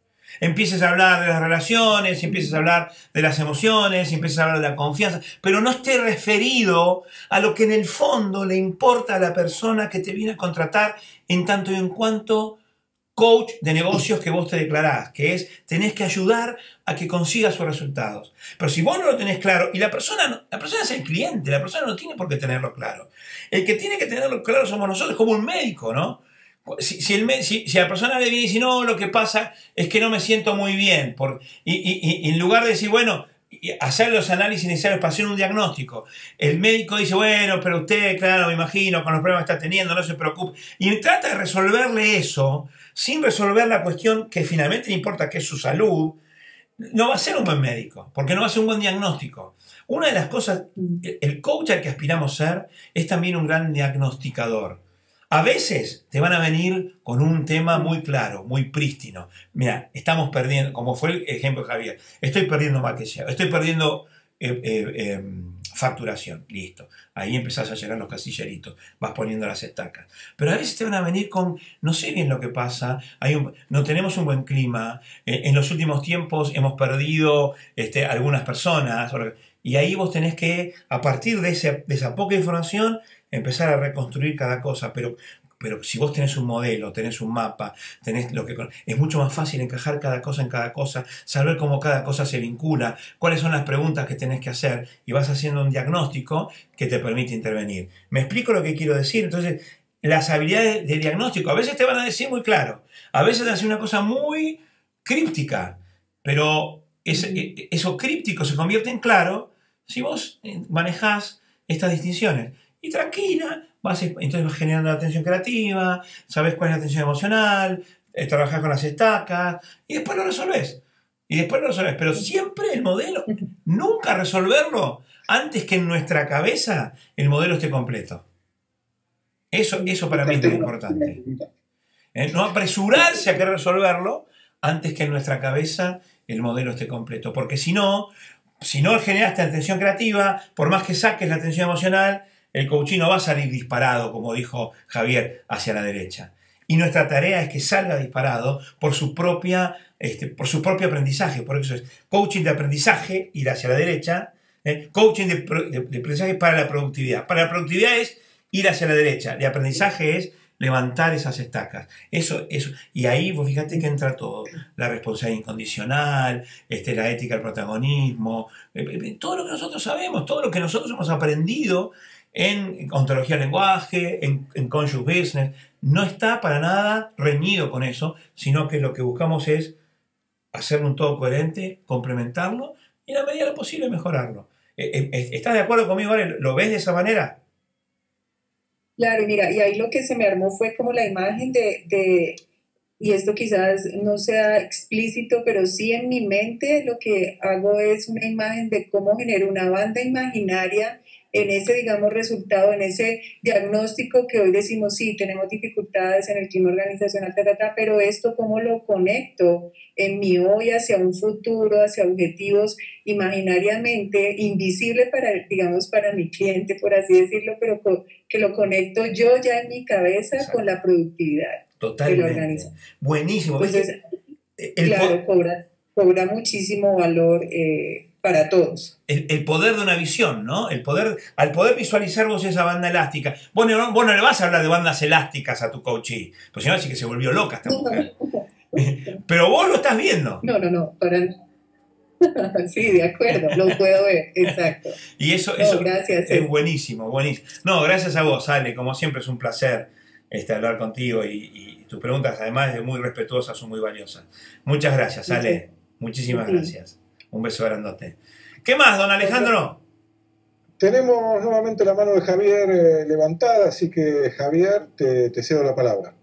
Empieces a hablar de las relaciones, empieces a hablar de las emociones, empieces a hablar de la confianza, pero no esté referido a lo que en el fondo le importa a la persona que te viene a contratar en tanto y en cuanto coach de negocios que vos te declarás, que es, tenés que ayudar a que consiga sus resultados. Pero si vos no lo tenés claro, y la persona es el cliente, la persona no tiene por qué tenerlo claro. El que tiene que tenerlo claro somos nosotros, como un médico, ¿no? Si la persona le viene y dice, no, lo que pasa es que no me siento muy bien, y en lugar de decir, bueno, hacer los análisis necesarios para hacer un diagnóstico, el médico dice, bueno, pero usted, claro, me imagino, con los problemas que está teniendo, no se preocupe, y trata de resolverle eso, sin resolver la cuestión que finalmente le importa, que es su salud, no va a ser un buen médico, porque no va a ser un buen diagnóstico. Una de las cosas, el coach al que aspiramos a ser, es también un gran diagnosticador. A veces te van a venir con un tema muy claro, muy prístino. Mira, estamos perdiendo, como fue el ejemplo de Javier, estoy perdiendo market share, estoy perdiendo facturación, listo. Ahí empezás a llenar los casilleritos, vas poniendo las estacas. Pero a veces te van a venir con, no sé bien lo que pasa, no tenemos un buen clima, en los últimos tiempos hemos perdido algunas personas, y ahí vos tenés que, a partir de esa poca información, empezar a reconstruir cada cosa, pero si vos tenés un modelo, tenés un mapa, es mucho más fácil encajar cada cosa en cada cosa, saber cómo cada cosa se vincula, cuáles son las preguntas que tenés que hacer, y vas haciendo un diagnóstico que te permite intervenir. ¿Me explico lo que quiero decir? Entonces, las habilidades de diagnóstico a veces te van a decir muy claro, a veces te van a decir una cosa muy críptica, pero eso críptico se convierte en claro si vos manejás estas distinciones. Y tranquila, entonces vas generando la atención creativa, sabes cuál es la atención emocional, trabajás con las estacas y después lo resolvés. Pero siempre el modelo, nunca resolverlo antes que en nuestra cabeza el modelo esté completo. Eso para mí es muy importante. No apresurarse a querer resolverlo antes que en nuestra cabeza el modelo esté completo. Porque si no generaste atención creativa, por más que saques la atención emocional, el coaching no va a salir disparado, como dijo Javier, hacia la derecha. Y nuestra tarea es que salga disparado por su propio aprendizaje. Por eso es coaching de aprendizaje, ir hacia la derecha. Coaching de aprendizaje para la productividad. Para la productividad es ir hacia la derecha. De aprendizaje es levantar esas estacas. Eso. Y ahí vos fíjate que entra todo. La responsabilidad incondicional, la ética del protagonismo, todo lo que nosotros sabemos, todo lo que nosotros hemos aprendido en ontología del lenguaje, en conscious business, no está para nada reñido con eso, sino que lo que buscamos es hacer un todo coherente, complementarlo y en la medida de lo posible mejorarlo. ¿Estás de acuerdo conmigo, Ale? ¿Lo ves de esa manera? Claro, mira, y ahí lo que se me armó fue como la imagen y esto quizás no sea explícito, pero sí en mi mente lo que hago es una imagen de cómo genero una banda imaginaria en ese, digamos, resultado, en ese diagnóstico que hoy decimos, sí, tenemos dificultades en el clima organizacional, pero esto cómo lo conecto en mi hoy hacia un futuro, hacia objetivos imaginariamente invisible para, digamos, para mi cliente, por así decirlo, pero que lo conecto yo ya en mi cabeza. Exacto. Con la productividad. Totalmente. De la organización. Buenísimo. Entonces, claro, cobra muchísimo valor para todos. El poder de una visión, ¿no? Al poder visualizar vos esa banda elástica. Vos no le vas a hablar de bandas elásticas a tu coachee, pues si no, así que se volvió loca esta mujer. Pero vos lo estás viendo. No, sí, de acuerdo, lo puedo ver, exacto. Y eso gracias, es buenísimo. No, gracias a vos, Ale, como siempre es un placer hablar contigo y tus preguntas, además de muy respetuosas, son muy valiosas. Muchas gracias, Ale. Muchísimas gracias. Un beso grandote. ¿Qué más, don Alejandro? Tenemos nuevamente la mano de Javier levantada, así que Javier, te cedo la palabra.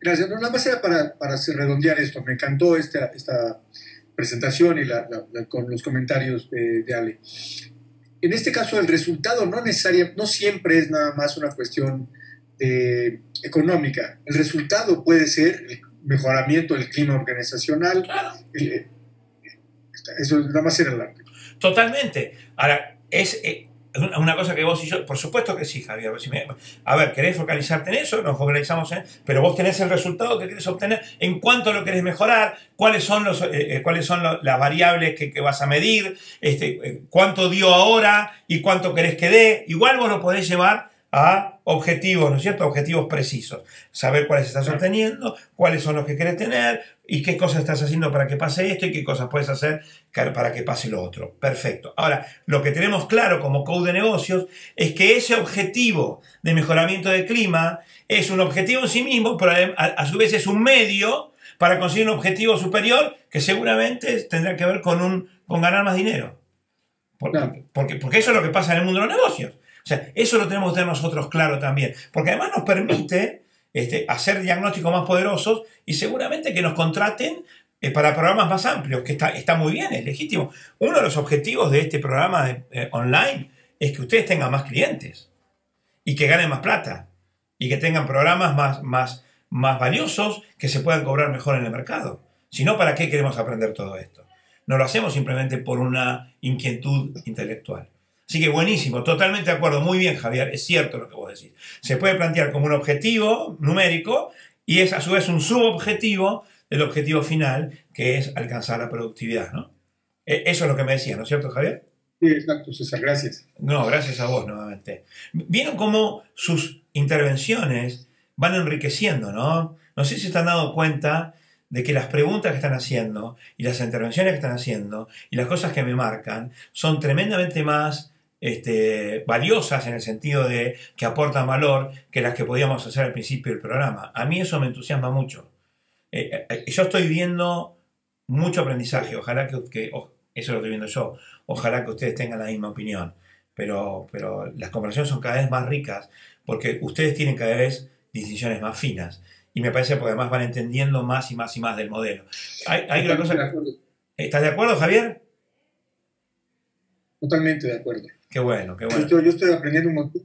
Gracias. No, nada más era para redondear esto. Me encantó esta presentación y con los comentarios de Ale. En este caso, el resultado no siempre es nada más una cuestión económica. El resultado puede ser el mejoramiento del clima organizacional. Claro. Eso nada más era el arte. Totalmente. Ahora, es una cosa que vos y yo, por supuesto que sí, Javier. A ver, ¿querés focalizarte en eso? Nos focalizamos en... Pero vos tenés el resultado que querés obtener, en cuánto lo querés mejorar, cuáles son las variables que vas a medir, cuánto dio ahora y cuánto querés que dé. Igual vos lo podés llevar a objetivos, ¿no es cierto? Objetivos precisos. Saber cuáles estás obteniendo, cuáles son los que querés tener y qué cosas estás haciendo para que pase esto y qué cosas puedes hacer para que pase lo otro. Perfecto. Ahora, lo que tenemos claro como coach de negocios es que ese objetivo de mejoramiento del clima es un objetivo en sí mismo, pero a su vez es un medio para conseguir un objetivo superior que seguramente tendrá que ver con ganar más dinero. Porque eso es lo que pasa en el mundo de los negocios. O sea, eso lo tenemos que tener nosotros claro también, porque además nos permite hacer diagnósticos más poderosos y seguramente que nos contraten para programas más amplios, que está muy bien, es legítimo. Uno de los objetivos de este programa online es que ustedes tengan más clientes y que ganen más plata y que tengan programas más valiosos que se puedan cobrar mejor en el mercado. Si no, ¿para qué queremos aprender todo esto? No lo hacemos simplemente por una inquietud intelectual. Así que buenísimo, totalmente de acuerdo. Muy bien, Javier, es cierto lo que vos decís. Se puede plantear como un objetivo numérico y es a su vez un subobjetivo del objetivo final, que es alcanzar la productividad, ¿no? Eso es lo que me decía, ¿no es cierto, Javier? Sí, exacto, César, gracias. No, gracias a vos nuevamente. Vieron cómo sus intervenciones van enriqueciendo, ¿no? No sé si se están dando cuenta de que las preguntas que están haciendo y las intervenciones que están haciendo y las cosas que me marcan son tremendamente más valiosas en el sentido de que aportan valor que las que podíamos hacer al principio del programa. A mí eso me entusiasma mucho. Yo estoy viendo mucho aprendizaje, ojalá que eso lo estoy viendo yo, ojalá que ustedes tengan la misma opinión, pero las conversaciones son cada vez más ricas porque ustedes tienen cada vez distinciones más finas. Y me parece porque además van entendiendo más y más y más del modelo. Hay una cosa... ¿Estás de acuerdo, Javier? Totalmente de acuerdo. Qué bueno, qué bueno. Yo estoy aprendiendo un montón.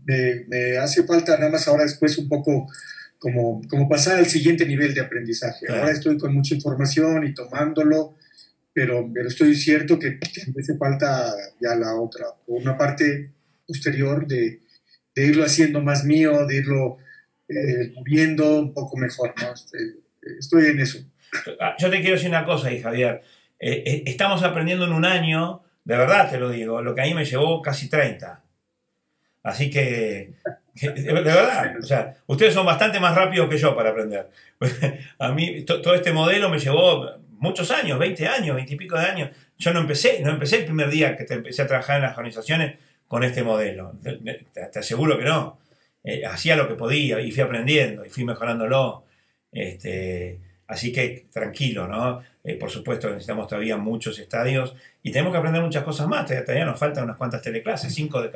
Me hace falta nada más ahora después un poco como pasar al siguiente nivel de aprendizaje. Claro. Ahora estoy con mucha información y tomándolo, pero estoy cierto que me hace falta ya la otra, una parte posterior de irlo haciendo más mío, de irlo viendo un poco mejor, ¿no? Estoy en eso. Yo te quiero decir una cosa ahí, Javier. Estamos aprendiendo en un año, de verdad te lo digo, lo que a mí me llevó casi 30. Así que de verdad, o sea, ustedes son bastante más rápidos que yo para aprender. A mí todo este modelo me llevó muchos años, 20 años, 20 y pico de años. Yo no empecé el primer día que empecé a trabajar en las organizaciones con este modelo. Te aseguro que no. Hacía lo que podía y fui aprendiendo y fui mejorándolo. Así que tranquilo, ¿no? Por supuesto necesitamos todavía muchos estadios y tenemos que aprender muchas cosas más. Todavía nos faltan unas cuantas teleclases, 5 de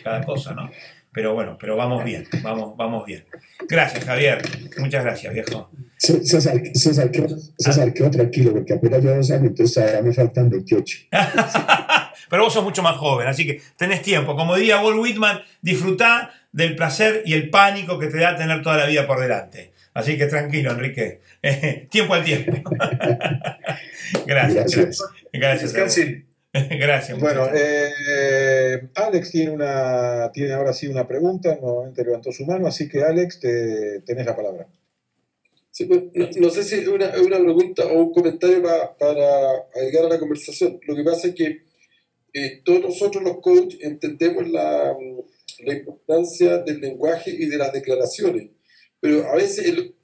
cada cosa, ¿no? Pero bueno, vamos bien, vamos bien. Gracias, Javier. Muchas gracias, viejo. César, quedó tranquilo, porque apenas llevo 2 años, entonces ahora me faltan 28. Pero vos sos mucho más joven, así que tenés tiempo. Como diría Walt Whitman, disfrutá del placer y el pánico que te da tener toda la vida por delante. Así que tranquilo, Enrique. Tiempo al tiempo. Gracias. Descansen. Gracias. Bueno, Alex tiene ahora sí una pregunta, nuevamente levantó su mano, así que Alex, tenés la palabra. Sí, pues, no sé si es una pregunta o un comentario para agregar a la conversación. Lo que pasa es que todos nosotros los coaches entendemos la importancia del lenguaje y de las declaraciones, pero a veces en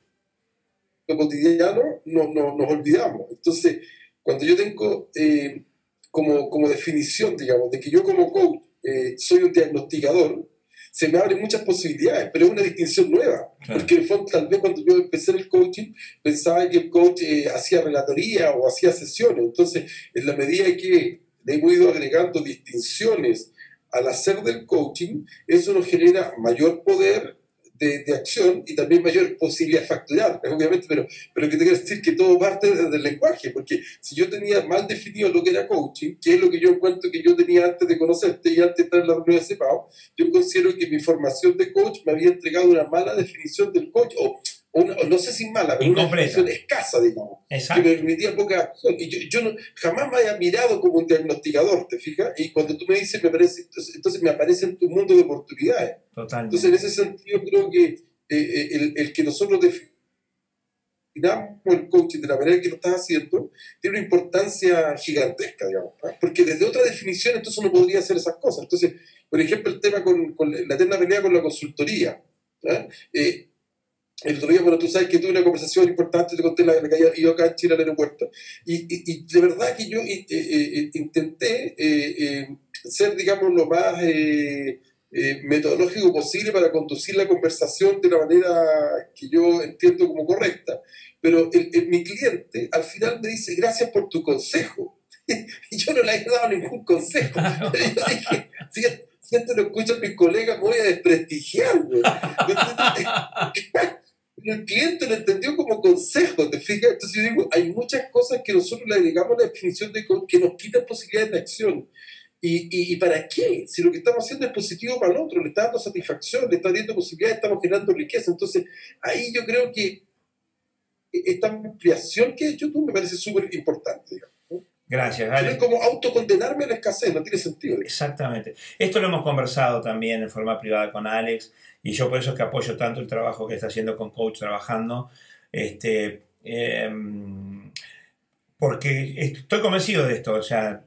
lo cotidiano nos olvidamos. Entonces, cuando yo tengo como definición, digamos, de que yo como coach soy un diagnosticador, se me abren muchas posibilidades, pero es una distinción nueva. Claro. Porque en el fondo, tal vez cuando yo empecé en el coaching, pensaba que el coach hacía relatoría o hacía sesiones. Entonces, en la medida que le hemos ido agregando distinciones al hacer del coaching, eso nos genera mayor poder de acción y también mayor posibilidad de facturar, obviamente, pero que te quiero decir que todo parte desde el lenguaje, porque si yo tenía mal definido lo que era coaching, que es lo que yo encuentro que yo tenía antes de conocerte y antes de estar en la reunión de CEPAO, yo considero que mi formación de coach me había entregado una mala definición del coach, o no sé si mala, pero una definición escasa, digamos, exacto, que me permitía poca acción. Y yo jamás me había mirado como un diagnosticador, ¿te fijas? Y cuando tú me dices, entonces me aparece en tu mundo de oportunidades. Totalmente. Entonces, en ese sentido, creo que el que nosotros definamos el coaching de la manera que lo estás haciendo tiene una importancia gigantesca, digamos, ¿no? Porque desde otra definición, entonces uno podría hacer esas cosas. Entonces, por ejemplo, el tema con la eterna pelea con la consultoría, ¿no? El otro día, bueno, tú sabes que tuve una conversación importante, te conté la que había ido acá en Chile al aeropuerto, y de verdad que yo intenté ser, digamos, lo más metodológico posible para conducir la conversación de la manera que yo entiendo como correcta. Pero mi cliente al final me dice, gracias por tu consejo. Y yo no le he dado ningún consejo. Yo dije, si esto lo escuchan mis colegas, me voy a desprestigiar. El cliente lo entendió como consejo, ¿te fijas? Entonces yo digo, hay muchas cosas que nosotros le agregamos a la definición de que nos quitan posibilidades de acción. ¿Y para qué? Si lo que estamos haciendo es positivo para el otro, le está dando satisfacción, le está dando posibilidades, estamos generando riqueza. Entonces, ahí yo creo que esta ampliación que has hecho tú me parece súper importante, digamos, ¿no? Gracias, Alex. Es como autocondenarme a la escasez, no tiene sentido. Exactamente. Esto lo hemos conversado también en forma privada con Alex, y yo por eso es que apoyo tanto el trabajo que está haciendo con Coach Trabajando, porque estoy convencido de esto. O sea,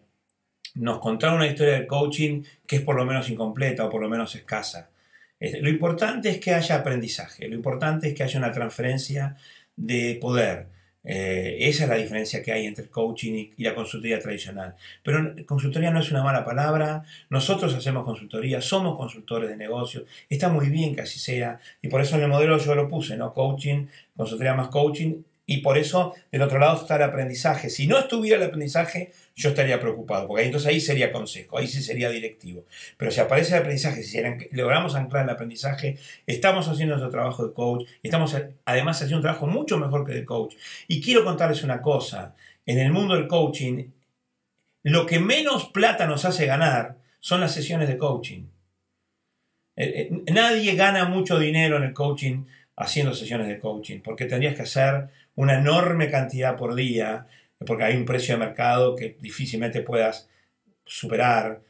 nos contaron una historia del coaching que es por lo menos incompleta o por lo menos escasa. Lo importante es que haya aprendizaje, lo importante es que haya una transferencia de poder. Esa es la diferencia que hay entre el coaching y la consultoría tradicional. Pero consultoría no es una mala palabra, nosotros hacemos consultoría, somos consultores de negocios, está muy bien que así sea, y por eso en el modelo yo lo puse, ¿no? Coaching, consultoría más coaching, Y por eso, del otro lado está el aprendizaje. Si no estuviera el aprendizaje, yo estaría preocupado, porque entonces ahí sería consejo, ahí sí sería directivo. Pero si aparece el aprendizaje, si logramos anclar el aprendizaje, estamos haciendo nuestro trabajo de coach, y estamos además haciendo un trabajo mucho mejor que de coach. Y quiero contarles una cosa, en el mundo del coaching, lo que menos plata nos hace ganar son las sesiones de coaching. Nadie gana mucho dinero en el coaching haciendo sesiones de coaching, porque tendrías que hacer una enorme cantidad por día, porque hay un precio de mercado que difícilmente puedas superar,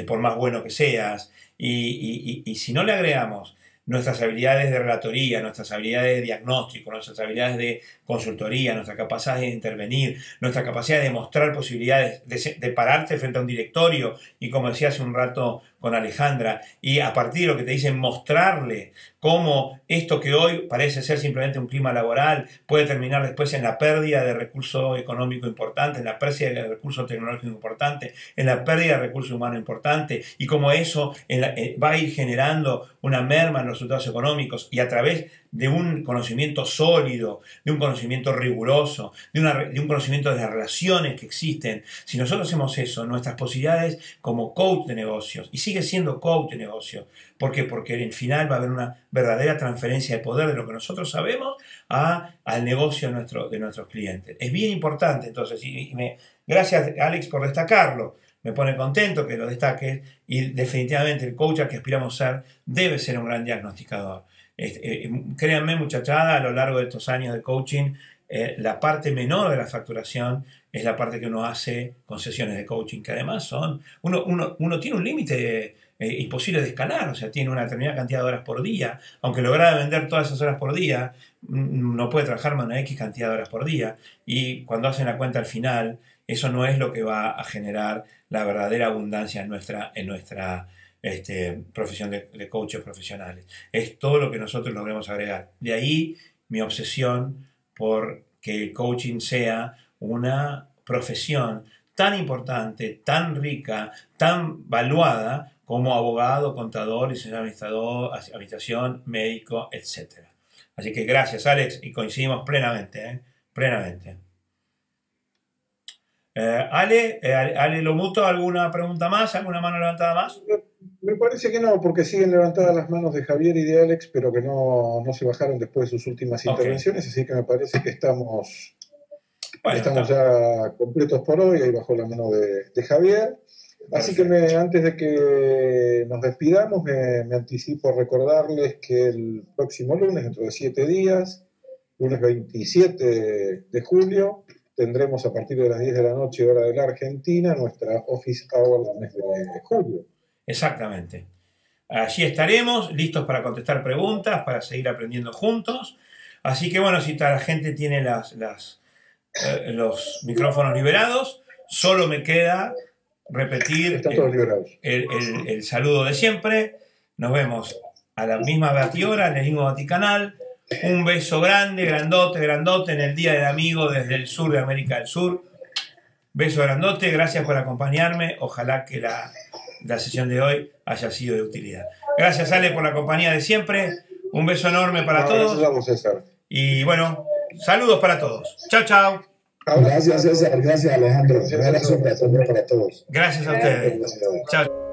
por más bueno que seas, y si no le agregamos nuestras habilidades de relatoría, nuestras habilidades de diagnóstico, nuestras habilidades de consultoría, nuestra capacidad de intervenir, nuestra capacidad de mostrar posibilidades, de pararte frente a un directorio y, como decía hace un rato con Alejandra, y a partir de lo que te dicen mostrarle cómo esto que hoy parece ser simplemente un clima laboral puede terminar después en la pérdida de recurso económico importante, en la pérdida de recurso tecnológico importante, en la pérdida de recurso humano importante, y cómo eso va a ir generando una merma en los resultados económicos, y a través de un conocimiento sólido, de un conocimiento riguroso, de un conocimiento de las relaciones que existen. Si nosotros hacemos eso, nuestras posibilidades como coach de negocios, y sigue siendo coach de negocios, ¿por qué? Porque en el final va a haber una verdadera transferencia de poder de lo que nosotros sabemos al negocio de nuestros clientes. Es bien importante, entonces, gracias Alex por destacarlo. Me pone contento que lo destaques, y definitivamente el coach al que aspiramos a ser debe ser un gran diagnosticador. Créanme, muchachada, a lo largo de estos años de coaching, la parte menor de la facturación es la parte que uno hace con sesiones de coaching, que además uno tiene un límite imposible de escalar, o sea, tiene una determinada cantidad de horas por día. Aunque lograra vender todas esas horas por día, no puede trabajar más una X cantidad de horas por día, y cuando hacen la cuenta al final, eso no es lo que va a generar la verdadera abundancia en nuestra profesión de coaches profesionales. Es todo lo que nosotros logremos agregar. De ahí mi obsesión por que el coaching sea una profesión tan importante, tan rica, tan valuada como abogado, contador, licenciado administrador, administración, médico, etc. Así que gracias, Alex, y coincidimos plenamente, plenamente. Ale Lomuto, ¿alguna pregunta más? ¿Alguna mano levantada más? Me parece que no, porque siguen levantadas las manos de Javier y de Alex, pero que no se bajaron después de sus últimas intervenciones, así que me parece que estamos ya completos por hoy. Ahí bajó la mano de Javier. Así que antes de que nos despidamos, me anticipo a recordarles que el próximo lunes, dentro de 7 días, lunes 27 de julio, tendremos a partir de las 10 de la noche, hora de la Argentina, nuestra Office Hour del mes de julio. Exactamente. Allí estaremos, listos para contestar preguntas, para seguir aprendiendo juntos. Así que bueno, si toda la gente tiene los micrófonos liberados, solo me queda repetir el saludo de siempre. Nos vemos a la misma batihora, en el mismo Vaticanal. Un beso grande, grandote, grandote en el Día del Amigo desde el sur de América del Sur. Beso grandote, gracias por acompañarme. Ojalá que la sesión de hoy haya sido de utilidad. Gracias, Ale, por la compañía de siempre. Un beso enorme para todos. Gracias a vos, César. Y bueno, saludos para todos. Chao, chao. Gracias, César. Gracias, Alejandro. Un abrazo para todos. Gracias a ustedes. Chao.